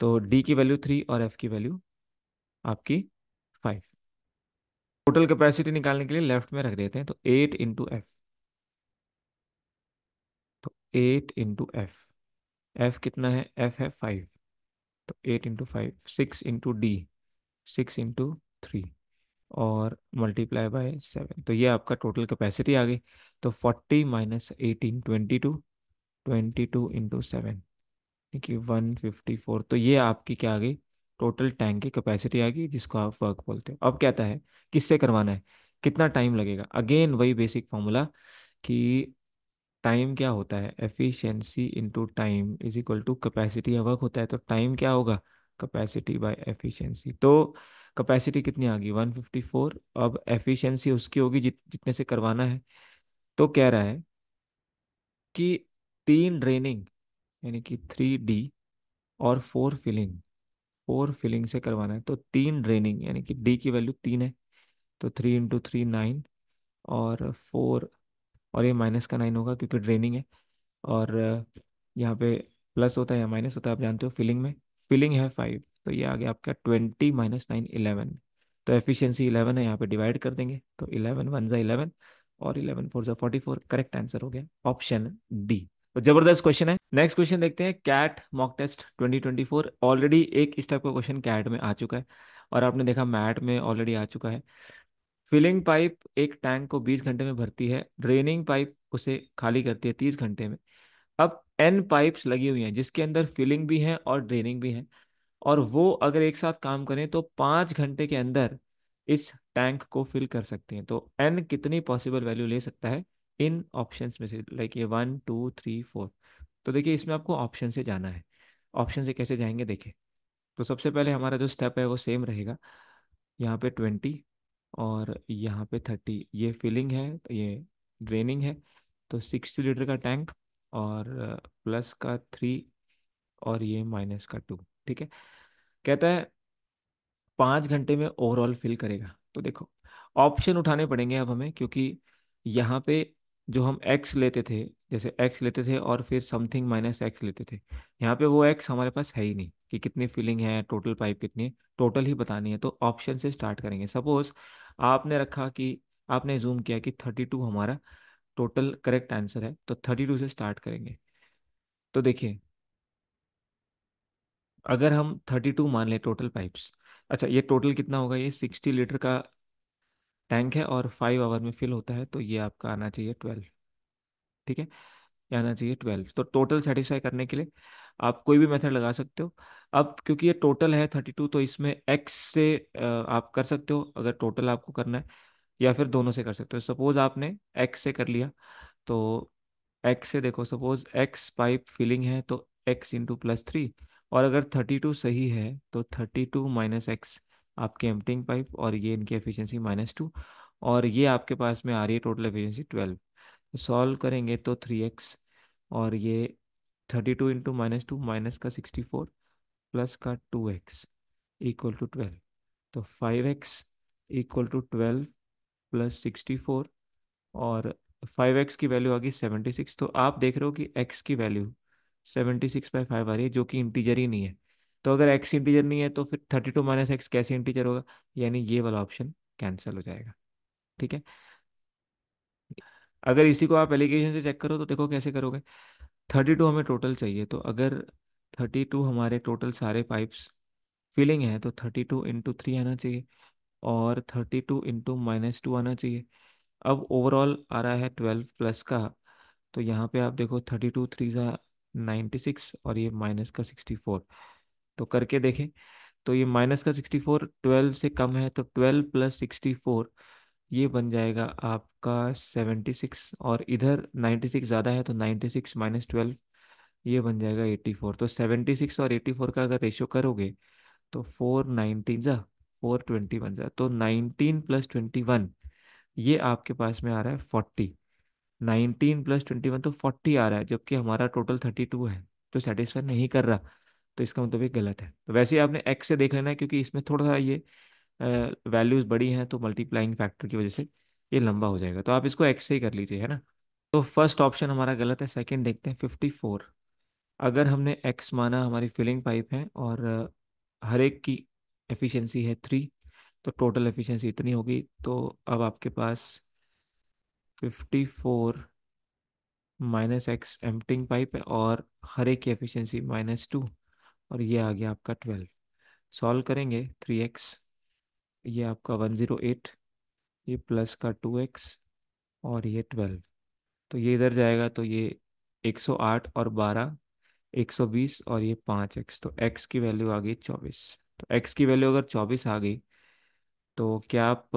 तो डी की वैल्यू 3 और एफ की वैल्यू आपकी 5। टोटल कैपेसिटी निकालने के लिए लेफ्ट में रख देते हैं, तो 8 × एफ। तो 8 × एफ। एफ कितना है? एफ है 5। तो 8 × 5, 6 × डी, 6 × 3, और ×7। तो ये आपका टोटल कैपेसिटी आ गई। तो 40 - 18, 22, 22 × 7, देखिए 154। तो ये आपकी क्या आ गई? टोटल टैंक की कैपेसिटी आ गई, जिसको आप वर्क बोलते हो। अब कहता है किससे करवाना है, कितना टाइम लगेगा। अगेन वही बेसिक फॉर्मूला कि टाइम क्या होता है, efficiency into time is equal to capacity या वर्क होता है। तो टाइम क्या होगा? Capacity by efficiency. तो कैपेसिटी कितनी आ गई? 154। अब एफिशिएंसी उसकी होगी जितने से करवाना है। तो कह रहा है कि 3 ड्रेनिंग यानी कि 3D और 4 फिलिंग, 4 फिलिंग से करवाना है। तो 3 ड्रेनिंग यानी कि डी की वैल्यू 3 है, तो 3 × 3 9, और 4, और ये माइनस का 9 होगा क्योंकि ड्रेनिंग है। और यहाँ पे प्लस होता है या माइनस होता है, आप जानते हो। फिलिंग में फिलिंग है 5, तो ये आ गया आपका 20 - 9 11। तो एफिशिएंसी 11 है, यहाँ पे डिवाइड कर देंगे। तो 11 × 1 = 11, और 11 × 4 = 44। करेक्ट आंसर हो गया ऑप्शन डी। तो जबरदस्त क्वेश्चन है। नेक्स्ट क्वेश्चन देखते हैं, कैट मॉक टेस्ट 2024। ऑलरेडी एक इस टाइप का क्वेश्चन कैट में आ चुका है, और आपने देखा मैट में ऑलरेडी आ चुका है। फिलिंग पाइप एक टैंक को 20 घंटे में भरती है, ड्रेनिंग पाइप उसे खाली करती है 30 घंटे में। अब एन पाइप्स लगी हुई हैं जिसके अंदर फिलिंग भी है और ड्रेनिंग भी है, और वो अगर एक साथ काम करें तो 5 घंटे के अंदर इस टैंक को फिल कर सकते हैं। तो एन कितनी पॉसिबल वैल्यू ले सकता है इन ऑप्शंस में से, लाइक ये 1 2 3 4। तो देखिए इसमें आपको ऑप्शन से जाना है। ऑप्शन से कैसे जाएंगे देखिए। तो सबसे पहले हमारा जो स्टेप है वो सेम रहेगा। यहाँ पे 20 और यहाँ पे 30, ये फिलिंग है तो ये ड्रेनिंग है। तो 60 लीटर का टैंक, और प्लस का 3, और ये माइनस का 2। ठीक है, कहता है 5 घंटे में ओवरऑल फिल करेगा। तो देखो ऑप्शन उठाने पड़ेंगे अब हमें, क्योंकि यहाँ पे जो हम एक्स लेते थे, जैसे एक्स लेते थे और फिर समथिंग -x लेते थे, यहाँ पे वो एक्स हमारे पास है ही नहीं कि कितनी फिलिंग है, टोटल पाइप कितनी है, टोटल ही बतानी है। तो ऑप्शन से स्टार्ट करेंगे। सपोज आपने रखा कि आपने जूम किया कि 32 हमारा टोटल करेक्ट आंसर है, तो 32 से स्टार्ट करेंगे। तो देखिए अगर हम 32 मान लें टोटल पाइप्स, अच्छा ये टोटल कितना होगा, ये 60 लीटर का टैंक है और 5 आवर में फिल होता है, तो ये आपका आना चाहिए 12। ठीक है, ये आना चाहिए 12। तो टोटल सेटिस्फाई करने के लिए आप कोई भी मेथड लगा सकते हो। अब क्योंकि ये टोटल है 32, तो इसमें एक्स से आप कर सकते हो अगर टोटल आपको करना है, या फिर दोनों से कर सकते हो। सपोज आपने एक्स से कर लिया, तो एक्स से देखो, सपोज एक्स पाइप फिलिंग है तो x × +3, और अगर 32 सही है तो 32 - x आपके एम्प्टिंग पाइप, और ये इनकी एफिशिएंसी -2, और ये आपके पास में आ रही है टोटल एफिशिएंसी 12। सॉल्व करेंगे तो 3x, और ये 32 × -2 माइनस का 64 प्लस का 2x = 12। तो 5x = 12 + 64, और 5x की वैल्यू आ गई 76। तो आप देख रहे हो कि x की वैल्यू 76/5 आ रही है, जो कि इंटीजर ही नहीं है। तो अगर x इंटीजर नहीं है तो फिर 32 - x कैसे इंटीजर होगा, यानी ये वाला ऑप्शन कैंसिल हो जाएगा। ठीक है, अगर इसी को आप एलिगेशन से चेक करो तो देखो कैसे करोगे। 32 हमें टोटल चाहिए, तो अगर 32 हमारे टोटल सारे पाइप्स फिलिंग है तो 32 × 3 आना चाहिए, और 32 × -2 आना चाहिए। अब ओवरऑल आ रहा है 12 प्लस का। तो यहाँ पे आप देखो 32 3 ज़ा 96, और ये माइनस का 64। तो करके देखें तो ये माइनस का 64 12 से कम है, तो 12 + 64 ये बन जाएगा आपका 76, और इधर 96 ज़्यादा है तो 96 - 12 ये बन जाएगा 84। तो 76 और 84 का अगर रेशियो करोगे तो 4 19 जा 420 बन जाए, तो 19 + 21 ये आपके पास में आ रहा है 40। 19 + 21 तो 40 आ रहा है, जबकि हमारा टोटल 32 है, तो सेटिस्फाई नहीं कर रहा। तो इसका मतलब ये गलत है। तो वैसे ही आपने एक्स से देख लेना है, क्योंकि इसमें थोड़ा सा ये वैल्यूज बड़ी हैं, तो मल्टीप्लाइंग फैक्टर की वजह से ये लंबा हो जाएगा। तो आप इसको एक्स से ही कर लीजिए, है ना। तो फर्स्ट ऑप्शन हमारा गलत है। सेकंड देखते हैं, 54। अगर हमने एक्स माना हमारी फिलिंग पाइप है, और हर एक की एफिशिएंसी है 3, तो टोटल एफिशिएंसी इतनी होगी। तो अब आपके पास 54 -x एम्प्टिंग पाइप है, और हर एक की एफिशिएंसी -2, और ये आ गया आपका 12। सॉल्व करेंगे, 3x, ये आपका 108, ये प्लस का 2x, और ये 12। तो ये इधर जाएगा, तो ये 108 और 12 120, और ये 5x, तो x की वैल्यू आ गई 24। तो x की वैल्यू अगर 24 आ गई, तो क्या आप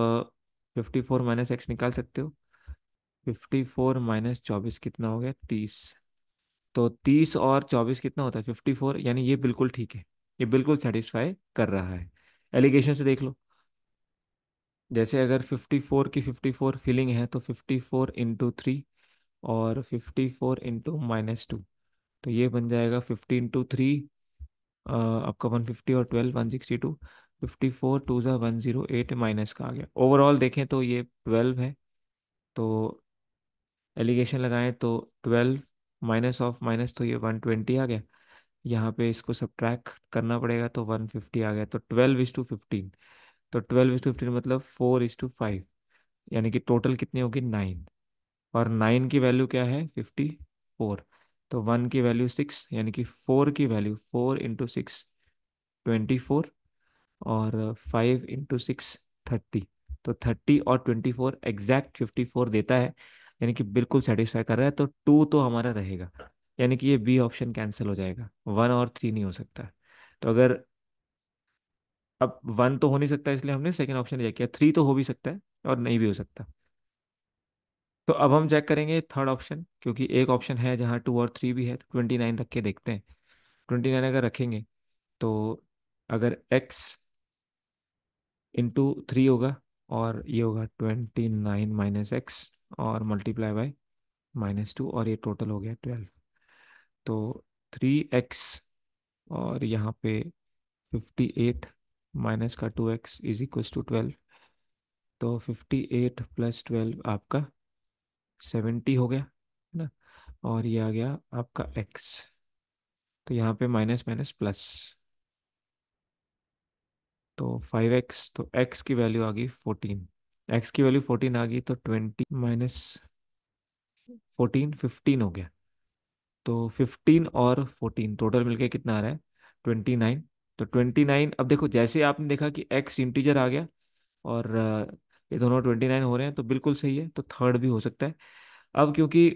54 - x निकाल सकते हो? 54 - 24 कितना हो गया? 30। तो 30 और 24 कितना होता है? 54, यानी ये बिल्कुल ठीक है, ये बिल्कुल सेटिस्फाई कर रहा है। एलिगेशन से देख लो, जैसे अगर 54 की 54 फिलिंग है, तो 54 × 3 और 54 × -2, तो ये बन जाएगा 50 × 3, आपका 150, और 12 162। 54 2 ज़ा 108 माइनस का आ गया। ओवरऑल देखें तो ये 12 है। तो एलिगेशन लगाएं तो 12 माइनस ऑफ माइनस, तो ये 120 आ गया। यहाँ पे इसको सब्ट्रैक्ट करना पड़ेगा, तो 150 आ गया। तो 12:15, तो 12:15 मतलब 4:5, यानी कि टोटल कितनी होगी? 9। और 9 की वैल्यू क्या है? 54। तो 1 की वैल्यू 6, यानी कि 4 की वैल्यू 4 × 6 24, और 5 × 6 30। तो 30 और 24 एग्जैक्ट 54 देता है, यानी कि बिल्कुल सेटिस्फाई कर रहा है। तो 2 तो हमारा रहेगा, यानी कि ये बी ऑप्शन कैंसिल हो जाएगा। 1 और 3 नहीं हो सकता। तो अगर अब 1 तो हो नहीं सकता, इसलिए हमने सेकेंड ऑप्शन लिया किया। 3 तो हो भी सकता है और नहीं भी हो सकता। तो अब हम चेक करेंगे थर्ड ऑप्शन, क्योंकि एक ऑप्शन है जहाँ 2 और 3 भी है। तो 29 रख के देखते हैं। 29 अगर रखेंगे, तो अगर x × 3 होगा, और ये होगा 29 - x, और मल्टीप्लाई बाय -2, और ये टोटल हो गया 12। तो 3x, और यहाँ पे 58 माइनस का 2x इज इक्वल टू 12। तो 58 + 12 आपका 70 हो गया, है ना। और ये आ गया आपका x, तो यहाँ पे माइनस माइनस प्लस, तो 5x। तो x की वैल्यू आ गई 14। x की वैल्यू 14 आ गई, तो 20 - 14 15 हो गया। तो 15 और 14 टोटल मिलके कितना आ रहा है? 29। तो 29, अब देखो जैसे आपने देखा कि x इंटीजर आ गया, और ये दोनों 29 हो रहे हैं, तो बिल्कुल सही है। तो थर्ड भी हो सकता है। अब क्योंकि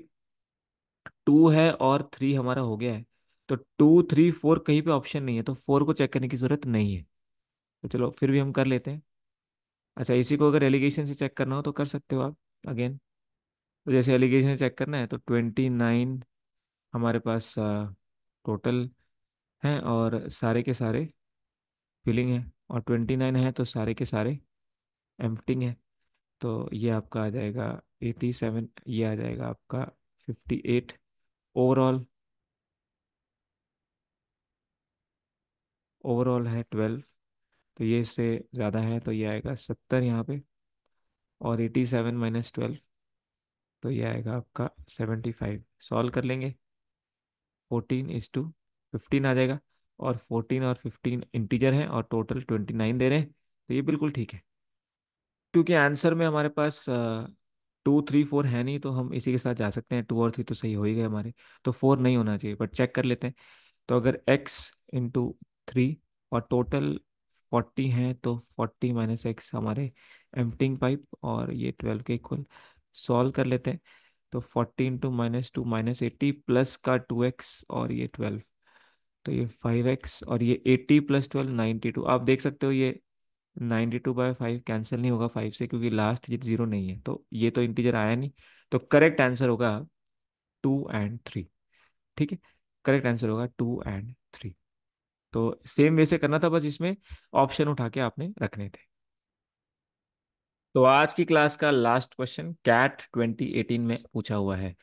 2 है और 3 हमारा हो गया है, तो 2 3 4 कहीं पे ऑप्शन नहीं है, तो 4 को चेक करने की जरूरत नहीं है। तो चलो फिर भी हम कर लेते हैं। अच्छा, इसी को अगर एलिगेशन से चेक करना हो तो कर सकते हो आप अगेन। तो जैसे एलिगेशन से चेक करना है, तो 29 हमारे पास टोटल है, और सारे के सारे फिलिंग है, और 29 है तो सारे के सारे एम्प्टिंग है। तो ये आपका आ जाएगा 87, ये आ जाएगा आपका 58। ओवरऑल ओवरऑल है 12, तो ये इससे ज़्यादा है, तो ये आएगा 70 यहाँ पे। और 87 - 12, तो ये आएगा आपका 75। सॉल्व कर लेंगे, 14:15 आ जाएगा। और 14 और 15 इंटीजर हैं, और टोटल 29 दे रहे हैं, तो ये बिल्कुल ठीक है। क्योंकि आंसर में हमारे पास 2 3 4 है नहीं, तो हम इसी के साथ जा सकते हैं। 2 और 3 तो सही हो ही गए हमारे, तो 4 नहीं होना चाहिए, बट चेक कर लेते हैं। तो अगर x × 3 और टोटल 40 हैं, तो 40 - x हमारे एम्प्टिंग पाइप, और ये 12 के इक्वल। सॉल्व कर लेते हैं, तो 40 × -2 -80 प्लस का 2x, और ये 12, तो ये 5x, और ये 80 + 12 92। आप देख सकते हो ये 92/5 कैंसिल नहीं होगा 5 से, क्योंकि लास्ट ये 0 नहीं है, तो ये तो इंटीजर आया नहीं। तो करेक्ट आंसर होगा 2 और 3। ठीक है। करेक्ट आंसर होगा 2 और 3। तो सेम वे से करना था, बस इसमें ऑप्शन उठा के आपने रखने थे। तो आज की क्लास का लास्ट क्वेश्चन कैट 2018 में पूछा हुआ है।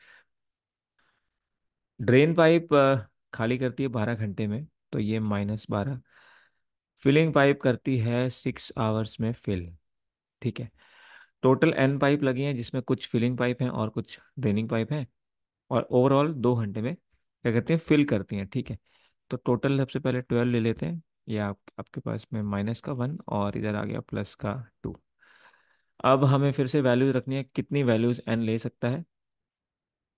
ड्रेन पाइप खाली करती है 12 घंटे में, तो ये -12। फिलिंग पाइप करती है 6 आवर्स में फिल। ठीक है। टोटल n पाइप लगी हैं, जिसमें कुछ फिलिंग पाइप हैं और कुछ ड्रेनिंग पाइप हैं, और ओवरऑल 2 घंटे में क्या करती हैं, फिल करती हैं। ठीक है। तो टोटल सबसे पहले 12 ले लेते हैं। ये आपके पास में -1 और इधर आ गया +2। अब हमें फिर से वैल्यूज रखनी है, कितनी वैल्यूज n ले सकता है।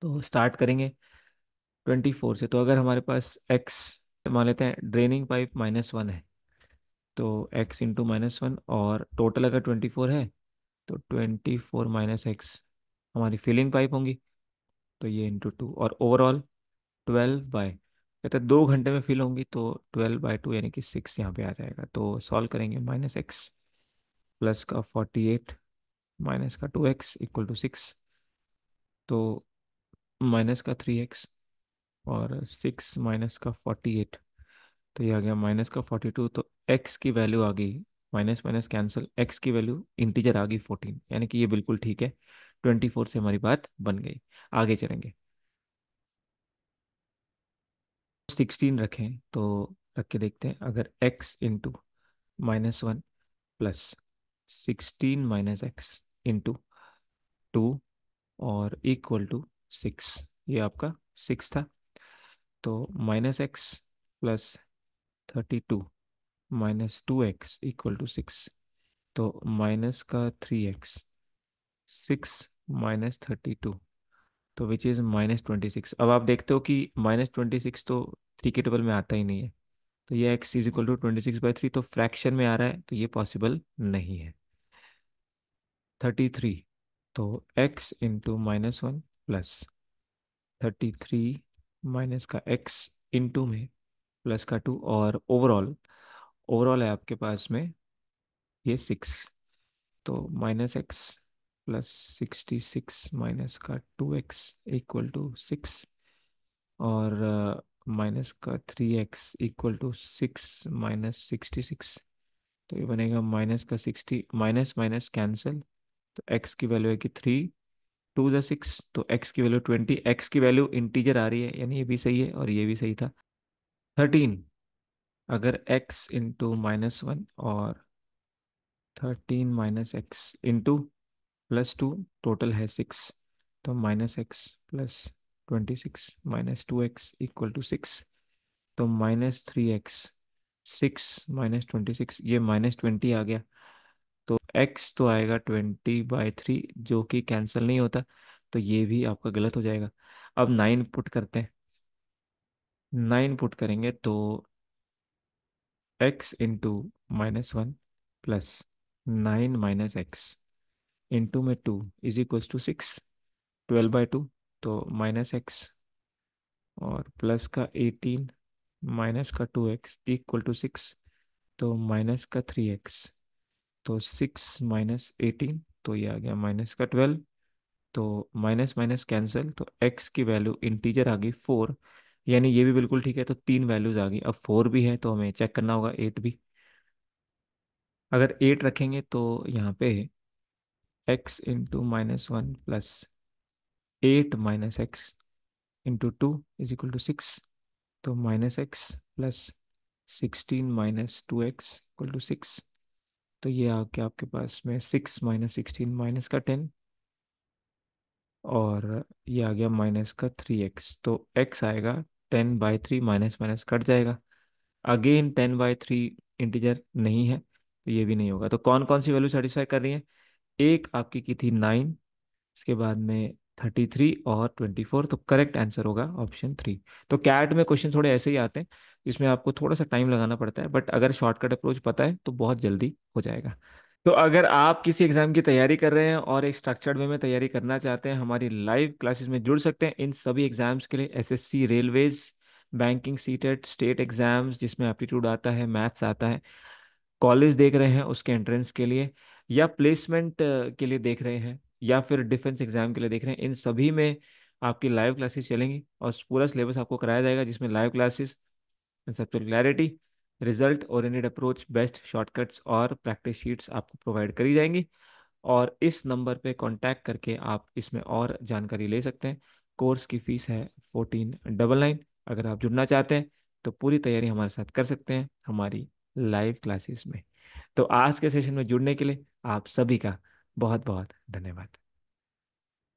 तो स्टार्ट करेंगे 24 से। तो अगर हमारे पास x, मान लेते हैं ड्रेनिंग पाइप -1 है, तो x इंटू -1, और टोटल अगर 24 है तो 24 - x हमारी फिलिंग पाइप होंगी, तो ये इंटू 2, और ओवरऑल 12 बाय, कहते हैं 2 घंटे में फिल होंगी, तो 12/2 यानी कि 6 यहाँ पे आ जाएगा। तो सॉल्व करेंगे, -x प्लस का 48 माइनस का 2x इक्वल टू 6, तो माइनस का 3x और 6 माइनस का 48, तो ये आ गया -का 42। तो x की वैल्यू आ गई, माइनस माइनस कैंसिल, x की वैल्यू इंटीजर आ गई 14, यानी कि ये बिल्कुल ठीक है। 24 से हमारी बात बन गई। आगे चलेंगे। 16 रखें तो रख के देखते हैं, अगर x into -1 plus 16 - x into 2 और इक्वल टू 6, ये आपका 6 था। तो -x plus 32 -2x equal to 6, तो माइनस का 3x, 6 - 32, तो विच इज़ -26। अब आप देखते हो कि -26 तो 3 के टेबल में आता ही नहीं है, तो ये x इज इक्वल टू 26/3, तो फ्रैक्शन में आ रहा है, तो ये पॉसिबल नहीं है। 33, तो x इंटू -1 प्लस 33 माइनस का x इंटू में +2, और ओवरऑल ओवरऑल है आपके पास में ये 6, तो -x प्लस 66 माइनस का 2x इक्वल टू 6, और माइनस का 3x इक्वल टू 6 - 66, तो ये बनेगा -का 60, माइनस माइनस कैंसिल, तो x की वैल्यू है कि 3 × 2 = 6, तो x की वैल्यू 20, x की वैल्यू इंटीजर आ रही है, यानी ये भी सही है और ये भी सही था। 13, अगर x इंटू -1 और 13 - x इंटू +2, टोटल है 6, तो -x plus 26 -2x equal to 6, तो -3x, 6 - 26, ये -20 आ गया, तो x तो आएगा 20/3, जो कि कैंसिल नहीं होता, तो ये भी आपका गलत हो जाएगा। अब 9 पुट करते हैं। 9 पुट करेंगे तो x into -1 plus 9 - x into में 2 इज इक्वल्स टू 6, 12/2, तो -x और प्लस का 18 माइनस का 2x इक्वल टू 6, तो -का 3x, तो 6 - 18, तो ये आ गया -का 12, तो माइनस माइनस कैंसिल, तो x की वैल्यू इंटीजर आ गई 4, यानी ये भी बिल्कुल ठीक है, तो 3 वैल्यूज आ गई। अब 4 भी है तो हमें चेक करना होगा 8 भी। अगर 8 रखेंगे तो यहाँ पे x into -1 plus 8 - x into 2 is equal to 6, तो -x plus 16 - 2x equal to 6, तो ये आ गया आपके पास में 6 - 16 माइनस का 10, और ये आ गया -का 3x, तो x आएगा 10/3, माइनस माइनस कट जाएगा। अगेन 10/3 इंटीजर नहीं है, तो ये भी नहीं होगा। तो कौन कौन सी वैल्यू सेटिस्फाई कर रही है, एक आपकी की थी 9, इसके बाद में 33 और 24, तो करेक्ट आंसर होगा ऑप्शन 3। तो कैट में क्वेश्चन थोड़े ऐसे ही आते हैं, इसमें आपको थोड़ा सा टाइम लगाना पड़ता है, बट अगर शॉर्टकट अप्रोच पता है तो बहुत जल्दी हो जाएगा। तो अगर आप किसी एग्जाम की तैयारी कर रहे हैं और एक स्ट्रक्चर्ड वे में तैयारी करना चाहते हैं, हमारी लाइव क्लासेस में जुड़ सकते हैं इन सभी एग्जाम्स के लिए, SSC, railways, banking, CTET, state exams जिसमें एप्टीट्यूड आता है, मैथ्स आता है, कॉलेज देख रहे हैं उसके एंट्रेंस के लिए, या प्लेसमेंट के लिए देख रहे हैं, या फिर डिफेंस एग्जाम के लिए देख रहे हैं, इन सभी में आपकी लाइव क्लासेस चलेंगी और पूरा सिलेबस आपको कराया जाएगा, जिसमें live classes, conceptual clarity, result oriented approach, best shortcuts और प्रैक्टिस शीट्स आपको प्रोवाइड करी जाएंगी। और इस नंबर पे कांटेक्ट करके आप इसमें और जानकारी ले सकते हैं। कोर्स की फीस है 1499। अगर आप जुड़ना चाहते हैं तो पूरी तैयारी हमारे साथ कर सकते हैं हमारी लाइव क्लासेस में। तो आज के सेशन में जुड़ने के लिए आप सभी का बहुत बहुत धन्यवाद।